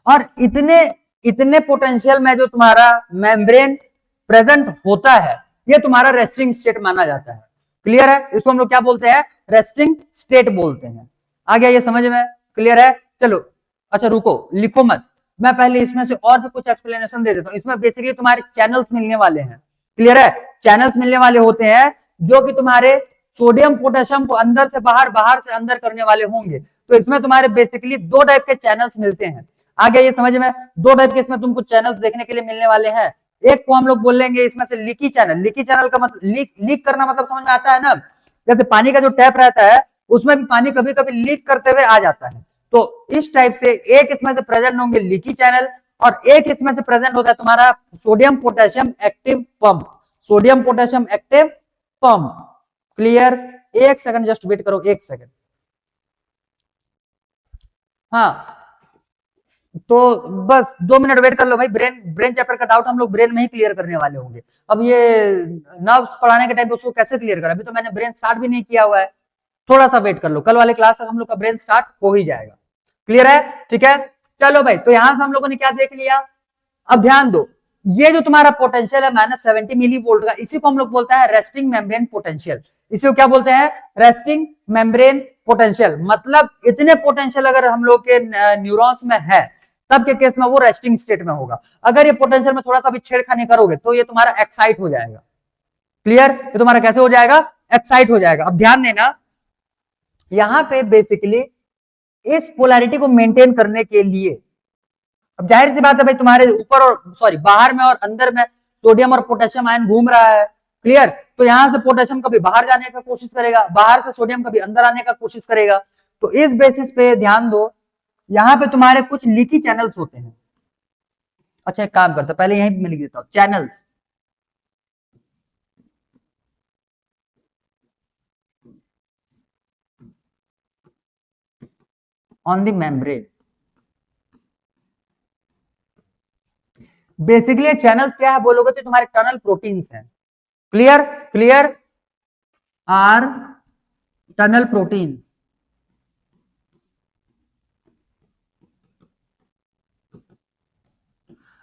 और इतने इतने पोटेंशियल में जो तुम्हारा मेम्ब्रेन प्रेजेंट होता है ये तुम्हारा रेस्टिंग स्टेट माना जाता है। क्लियर है? इसको हम लोग क्या बोलते हैं? रेस्टिंग स्टेट बोलते हैं। आ गया ये समझ में? क्लियर है? चलो अच्छा रुको, लिखो मत, मैं पहले इसमें से और भी कुछ एक्सप्लेनेशन दे देता हूं। इसमें बेसिकली तुम्हारे चैनल्स मिलने वाले हैं। क्लियर है? चैनल्स मिलने वाले होते हैं जो कि तुम्हारे सोडियम पोटेशियम को अंदर से बाहर, बाहर से अंदर करने वाले होंगे। तो इसमें तुम्हारे बेसिकली दो टाइप के चैनल्स मिलते हैं। आ गया ये समझ में? दो टाइप के इसमें तुमको चैनल्स देखने के लिए मिलने वाले हैं। एक को हम लोग बोल लेंगे इसमें से लीकी चैनल। लीकी चैनल का मतलब लीक करना, मतलब समझ में आता है ना? जैसे पानी का जो टैप रहता है उसमें भी पानी कभी कभी लीक करते हुए आ जाता है। तो इस टाइप से एक इसमें से प्रेजेंट होंगे लीकी चैनल, और एक इसमें से प्रेजेंट होता है तुम्हारा sodium potassium active pump. Sodium potassium active pump. Clear? एक सेकंड जस्ट वेट करो, एक सेकंड। हाँ तो बस 2 मिनट वेट कर लो भाई। ब्रेन ब्रेन चैप्टर का डाउट हम लोग ब्रेन में ही क्लियर करने वाले होंगे। अब ये नर्व्स पढ़ाने के टाइम पे उसको कैसे क्लियर करा? अभी तो मैंने ब्रेन स्टार्ट भी नहीं किया हुआ है। थोड़ा सा वेट कर लो, कल वाले क्लास तक हम लोग का ब्रेन स्टार्ट हो ही जाएगा। क्लियर है? ठीक है, चलो भाई। तो यहां से हम लोगों ने क्या देख लिया? अब ध्यान दो, ये जो तुम्हारा पोटेंशियल है -70 मिली वोल्ट का, इसी को हम लोग बोलता है रेस्टिंग मेम्ब्रेन पोटेंशियल। इसी को क्या बोलते हैं? Resting membrane potential. मतलब इतने पोटेंशियल अगर हम लोग के न्यूरॉन्स में है तब के केस में वो रेस्टिंग स्टेट में होगा। अगर ये पोटेंशियल में थोड़ा सा भी छेड़खानी करोगे तो ये तुम्हारा एक्साइट हो जाएगा। क्लियर? ये तुम्हारा कैसे हो जाएगा? एक्साइट हो जाएगा। अब ध्यान देना, यहां पे बेसिकली इस पोलैरिटी को मेंटेन करने के लिए, अब जाहिर सी बात है भाई तुम्हारे ऊपर और सॉरी बाहर में और अंदर में सोडियम और पोटेशियम आयन घूम रहा है। क्लियर? तो यहां से पोटेशियम कभी बाहर जाने का कोशिश करेगा, बाहर से सोडियम कभी अंदर आने का कोशिश करेगा। तो इस बेसिस पे ध्यान दो, यहां पे तुम्हारे कुछ लीकी चैनल्स होते हैं। अच्छा एक काम करता, पहले यहीं पे मैं लिख देता हूं channels. On the membrane. Basically channels क्या है बोलोगे तो तुम्हारे टनल प्रोटीन्स हैं। Clear? Clear? Are tunnel protein.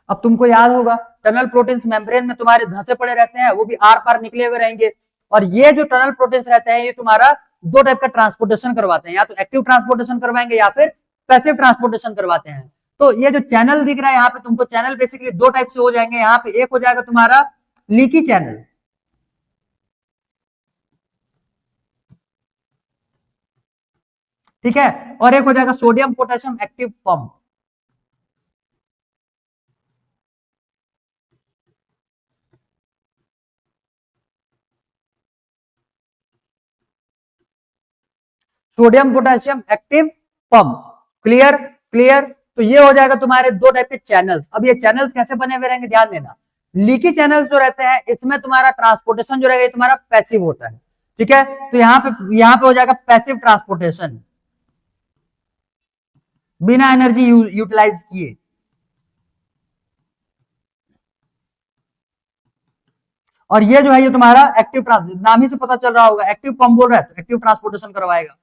अब तुमको याद होगा टनल प्रोटीन्स मेम्ब्रेन में तुम्हारे धंसे पड़े रहते हैं, वो भी आर पार निकले हुए रहेंगे। और ये जो टनल प्रोटीन्स रहते हैं ये तुम्हारा दो टाइप का ट्रांसपोर्टेशन करवाते हैं, या तो एक्टिव ट्रांसपोर्टेशन करवाएंगे या फिर पैसिव ट्रांसपोर्टेशन करवाते हैं। तो ये जो चैनल दिख रहा है यहाँ पे तुमको, चैनल बेसिकली दो टाइप से हो जाएंगे। यहाँ पे एक हो जाएगा तुम्हारा लीकी चैनल, ठीक है, और एक हो जाएगा sodium potassium active pump. Sodium potassium active pump. Clear? Clear? तो ये हो जाएगा तुम्हारे दो टाइप के चैनल्स। अब ये चैनल्स कैसे बने हुए रहेंगे ध्यान देना। लीकी चैनल्स जो रहते हैं इसमें तुम्हारा ट्रांसपोर्टेशन जो रहेगा तुम्हारा पैसिव होता है। ठीक है, तो यहां पे हो जाएगा पैसिव ट्रांसपोर्टेशन, बिना एनर्जी यूटिलाइज किए। और ये जो है ये तुम्हारा एक्टिव नाम ही से पता चल रहा होगा, एक्टिव पंप बोल रहा है तो एक्टिव ट्रांसपोर्टेशन करवाएगा।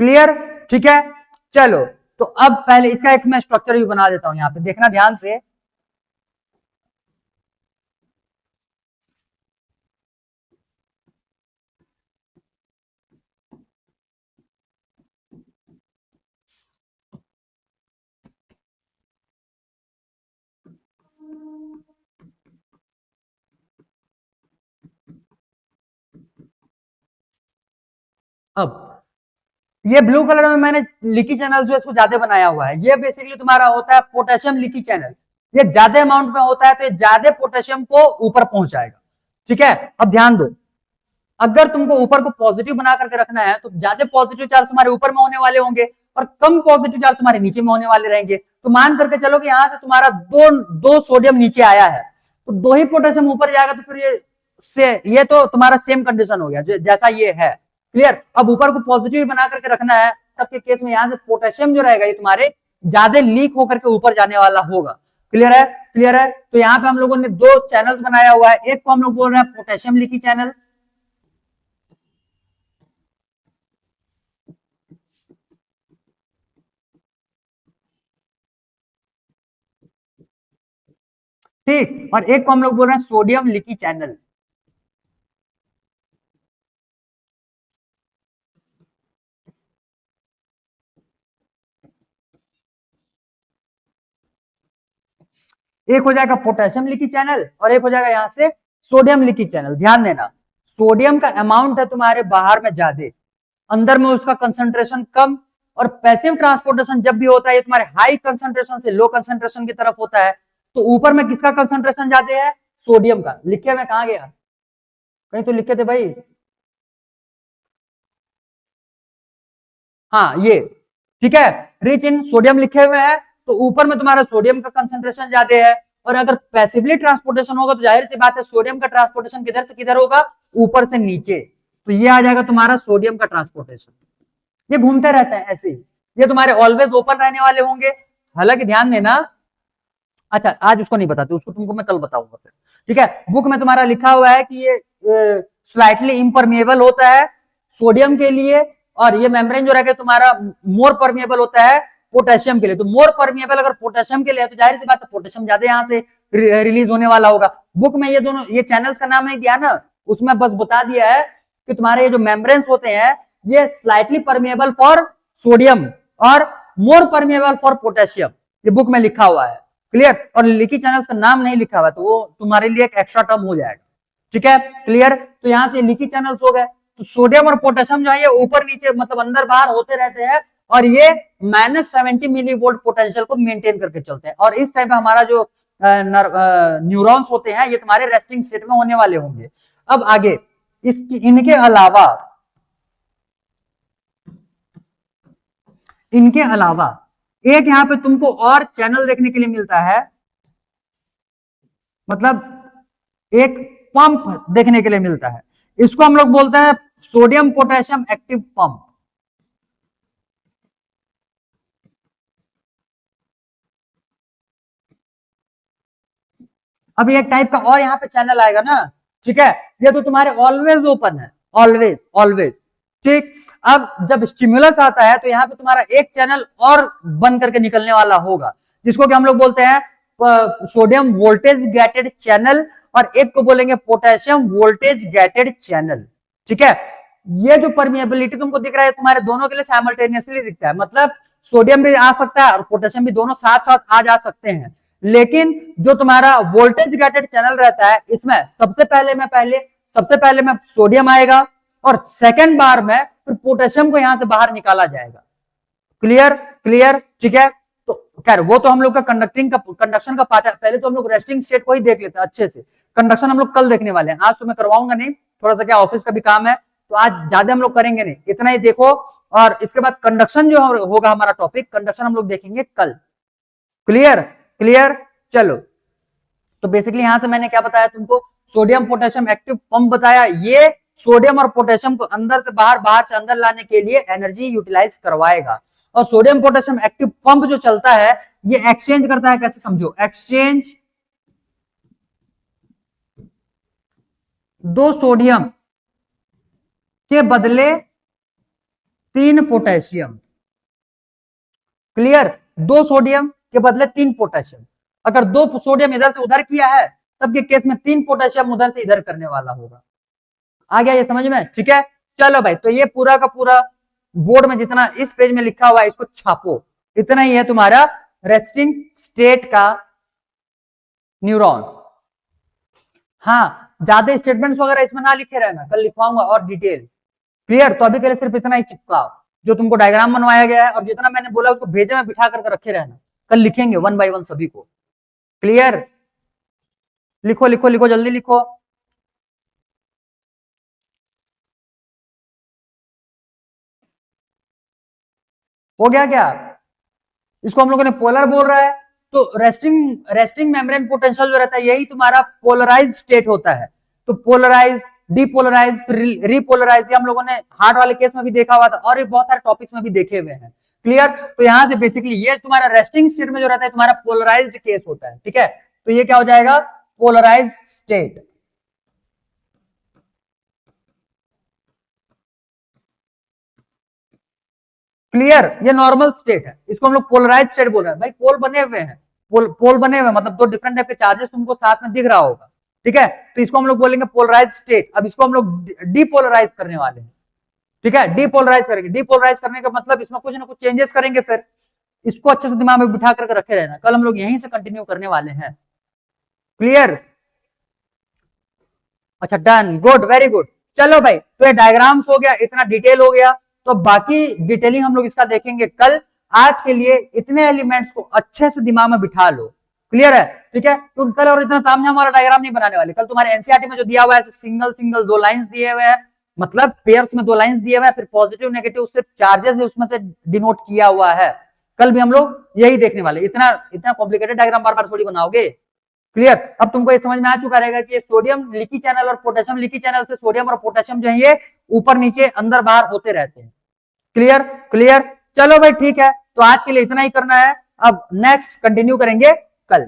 क्लियर? ठीक है, चलो। तो अब पहले इसका एक मैं स्ट्रक्चर भी बना देता हूं, यहां पे देखना ध्यान से। अब ये ब्लू कलर में मैंने लीकी चैनल जो है इसको ज्यादा बनाया हुआ है। ये बेसिकली तुम्हारा होता है पोटेशियम लीकी चैनल। ये ज्यादा अमाउंट में होता है तो ये ज्यादा पोटेशियम को ऊपर पहुंचाएगा। ठीक है, अब ध्यान दो, अगर तुमको ऊपर को पॉजिटिव बना करके रखना है तो ज्यादा पॉजिटिव चार्ज तुम्हारे ऊपर में होने वाले होंगे और कम पॉजिटिव चार्ज तुम्हारे नीचे में होने वाले रहेंगे। तो मान करके चलो कि यहां से तुम्हारा दो सोडियम नीचे आया है तो दो ही पोटेशियम ऊपर जाएगा, तो फिर ये तो तुम्हारा सेम कंडीशन हो गया जैसा ये है। क्लियर। अब ऊपर को पॉजिटिव बना करके रखना है, तब के केस में यहां से पोटेशियम जो रहेगा ये तुम्हारे ज्यादा लीक होकर के ऊपर जाने वाला होगा। क्लियर है, क्लियर है। तो यहाँ पे हम लोगों ने दो चैनल्स बनाया हुआ है, एक को हम लोग बोल रहे हैं पोटेशियम लीकी चैनल, ठीक, और एक को हम लोग बोल रहे हैं सोडियम लीकी चैनल। एक हो जाएगा पोटेशियम लीकी चैनल और एक हो जाएगा यहां से सोडियम लीकी चैनल। ध्यान देना, सोडियम का अमाउंट है तुम्हारे बाहर में ज्यादा, अंदर में उसका कंसंट्रेशन कम, और पैसिव ट्रांसपोर्टेशन जब भी होता है ये तुम्हारे हाई कंसंट्रेशन से लो कंसंट्रेशन की तरफ होता है। तो ऊपर में किसका कंसंट्रेशन ज्यादा है? सोडियम का। लिखे हुए कहां गया? कहीं तो लिखे थे भाई। हाँ ये ठीक है, रिच इन सोडियम लिखे हुए हैं, तो ऊपर में तुम्हारा सोडियम का कंसंट्रेशन ज्यादा है। और अगर पैसिवली ट्रांसपोर्टेशन होगा तो जाहिर सी बात है सोडियम का ट्रांसपोर्टेशन किधर से किधर होगा? ऊपर से नीचे। तो ये आ जाएगा तुम्हारा सोडियम का ट्रांसपोर्टेशन। ये घूमते रहते हैं ऐसे ही, ये तुम्हारे ऑलवेज ओपन रहने वाले होंगे। हालांकि ध्यान देना, अच्छा आज उसको नहीं बताते, उसको तुमको मैं कल बताऊंगा फिर। ठीक है, बुक में तुम्हारा लिखा हुआ है कि ये स्लाइटली इम्परमेबल होता है सोडियम के लिए, और ये मेम्ब्रेन जो रहेगा तुम्हारा मोर परमेबल होता है पोटेशियम के लिए। तो मोर परमेबल अगर पोटेशियम के लिए तो जाहिर सी बात है पोटेशियम ज्यादा यहाँ से रिलीज होने वाला होगा। बुक में ये दोनों ये चैनल्स का नाम नहीं दिया ना, उसमें बस बता दिया है कि तुम्हारे ये जो मेम्ब्रेन्स होते हैं ये स्लाइटली परमेबल फॉर सोडियम और मोर परमेबल फॉर पोटेशियम, ये बुक में लिखा हुआ है। क्लियर। और लीकी चैनल्स का नाम नहीं लिखा हुआ तो वो तुम्हारे लिए एक एक्स्ट्रा टर्म हो जाएगा। ठीक है, क्लियर। तो यहां से लीकी चैनल्स हो गए। तो सोडियम और पोटेशियम जो है ये ऊपर नीचे मतलब अंदर बाहर होते रहते हैं और ये -70 मिली वोल्ट पोटेंशियल को मेंटेन करके चलते हैं। और इस टाइप में हमारा जो न्यूरॉन्स होते हैं ये तुम्हारे रेस्टिंग स्टेट में होने वाले होंगे। अब आगे इनके अलावा एक यहां पे तुमको और चैनल देखने के लिए मिलता है, मतलब एक पंप देखने के लिए मिलता है। इसको हम लोग बोलते हैं सोडियम पोटेशियम एक्टिव पंप। अब एक टाइप का और यहां पे चैनल आएगा ना, ठीक है। ये तो तुम्हारे ऑलवेज ओपन है, ऑलवेज ऑलवेज। ठीक। अब जब स्टिमुलस आता है तो यहाँ पे तुम्हारा एक चैनल और बन करके निकलने वाला होगा, जिसको कि हम लोग बोलते हैं सोडियम वोल्टेज गेटेड चैनल, और एक को बोलेंगे पोटेशियम वोल्टेज गेटेड चैनल। ठीक है। ये जो परमिएबिलिटी तुमको दिख रहा है तुम्हारे दोनों के लिए साइमल्टेनियसली दिखता है, मतलब सोडियम भी आ सकता है और पोटेशियम भी, दोनों साथ साथ आ जा सकते हैं। लेकिन जो तुम्हारा वोल्टेज गेटेड चैनल रहता है इसमें सबसे पहले में सोडियम आएगा और सेकंड बार में फिर पोटेशियम को यहां से बाहर निकाला जाएगा। Clear, clear. ठीक है। तो खैर वो तो हम लोग का कंडक्शन का पार्ट है, पहले तो हम लोग रेस्टिंग स्टेट को ही देख लेते हैं अच्छे से। कंडक्शन हम लोग कल देखने वाले हैं, आज तो मैं करवाऊंगा नहीं, थोड़ा सा क्या ऑफिस का भी काम है तो आज ज्यादा हम लोग करेंगे नहीं, इतना ही देखो। और इसके बाद कंडक्शन जो होगा हमारा टॉपिक, कंडक्शन हम लोग देखेंगे कल। Clear, clear. चलो, तो बेसिकली यहां से मैंने क्या बताया तुमको, सोडियम पोटेशियम एक्टिव पंप बताया। ये सोडियम और पोटेशियम को अंदर से बाहर, बाहर से अंदर लाने के लिए एनर्जी यूटिलाइज करवाएगा। और सोडियम पोटेशियम एक्टिव पंप जो चलता है ये एक्सचेंज करता है, कैसे समझो, एक्सचेंज दो सोडियम के बदले 3 पोटेशियम। क्लियर, 2 सोडियम के बदले 3 पोटेशियम। अगर 2 सोडियम इधर से उधर किया है तब के केस में 3 पोटेशियम उधर से इधर करने वाला होगा। आ गया ये समझ में? ठीक है। चलो भाई, तो ये पूरा का पूरा बोर्ड में जितना इस पेज में लिखा हुआ है इसको छापो, इतना ही है तुम्हारा रेस्टिंग स्टेट का न्यूरॉन। हाँ, ज्यादा स्टेटमेंट्स वगैरह इसमें ना लिखे रहना, कल लिखवाऊंगा और डिटेल। क्लियर। तो अभी के लिए सिर्फ इतना ही चिपकाओ, जो तुमको डायग्राम बनवाया गया है और जितना मैंने बोला उसको भेजे में बिठा करके रखे रहना, कल लिखेंगे 1 बाय 1 सभी को। क्लियर। लिखो लिखो लिखो, जल्दी लिखो। हो गया क्या? इसको हम लोगों ने पोलर बोल रहा है। तो रेस्टिंग मेम्ब्रेन पोटेंशियल जो रहता है यही तुम्हारा पोलराइज स्टेट होता है। तो पोलराइज, डीपोलराइज, रिपोलराइज, ये हम लोगों ने हार्ट वाले केस में भी देखा हुआ था और ये बहुत सारे टॉपिक्स में भी देखे हुए हैं। क्लियर? तो यहां से बेसिकली ये तुम्हारा रेस्टिंग स्टेट में जो रहता है तुम्हारा पोलराइज्ड केस होता है। ठीक है, तो ये क्या हो जाएगा? Polarize state. क्लियर? ये नॉर्मल स्टेट है, इसको हम लोग पोलराइज स्टेट बोल रहे हैं। भाई पोल बने हुए हैं, पोल बने हुए मतलब दो डिफरेंट टाइप के चार्जेस तुमको साथ में दिख रहा होगा। ठीक है, तो इसको हम लोग बोलेंगे पोलराइज स्टेट। अब इसको हम लोग डीपोलराइज करने वाले हैं। ठीक है, डीपोलराइज करेंगे। डीपोलराइज करने का मतलब इसमें कुछ ना कुछ चेंजेस करेंगे। फिर इसको अच्छे से दिमाग में बिठा करके रखे रहना, कल हम लोग यहीं से कंटिन्यू करने वाले हैं। क्लियर? अच्छा, डन, गुड, वेरी गुड। चलो भाई, तो ये डायग्राम्स हो गया, इतना डिटेल हो गया। तो बाकी डिटेलिंग हम लोग इसका देखेंगे कल। आज के लिए इतने एलिमेंट्स को अच्छे से दिमाग में बिठा लो। क्लियर है? ठीक है, क्योंकि कल और इतना सामने हमारा डायग्राम नहीं बनाने वाले। कल तुम्हारे एनसीईआरटी में जो दिया हुआ है सिंगल सिंगल दो लाइंस दिए हुए हैं, मतलब पेयर्स में दो लाइंस दिए हुए हैं, फिर पॉजिटिव नेगेटिव सिर्फ चार्जेस उसमें से डिनोट किया हुआ है। कल भी हम लोग यही देखने वाले। इतना इतना कॉम्प्लिकेटेड डायग्राम बार बार थोड़ी बनाओगे। क्लियर? अब तुमको ये समझ में आ चुका रहेगा कि सोडियम लीकी चैनल और पोटेशियम लीकी चैनल से सोडियम और पोटेशियम जो है ये ऊपर नीचे अंदर बाहर होते रहते हैं। क्लियर? क्लियर? चलो भाई, ठीक है, तो आज के लिए इतना ही करना है। अब नेक्स्ट कंटिन्यू करेंगे कल।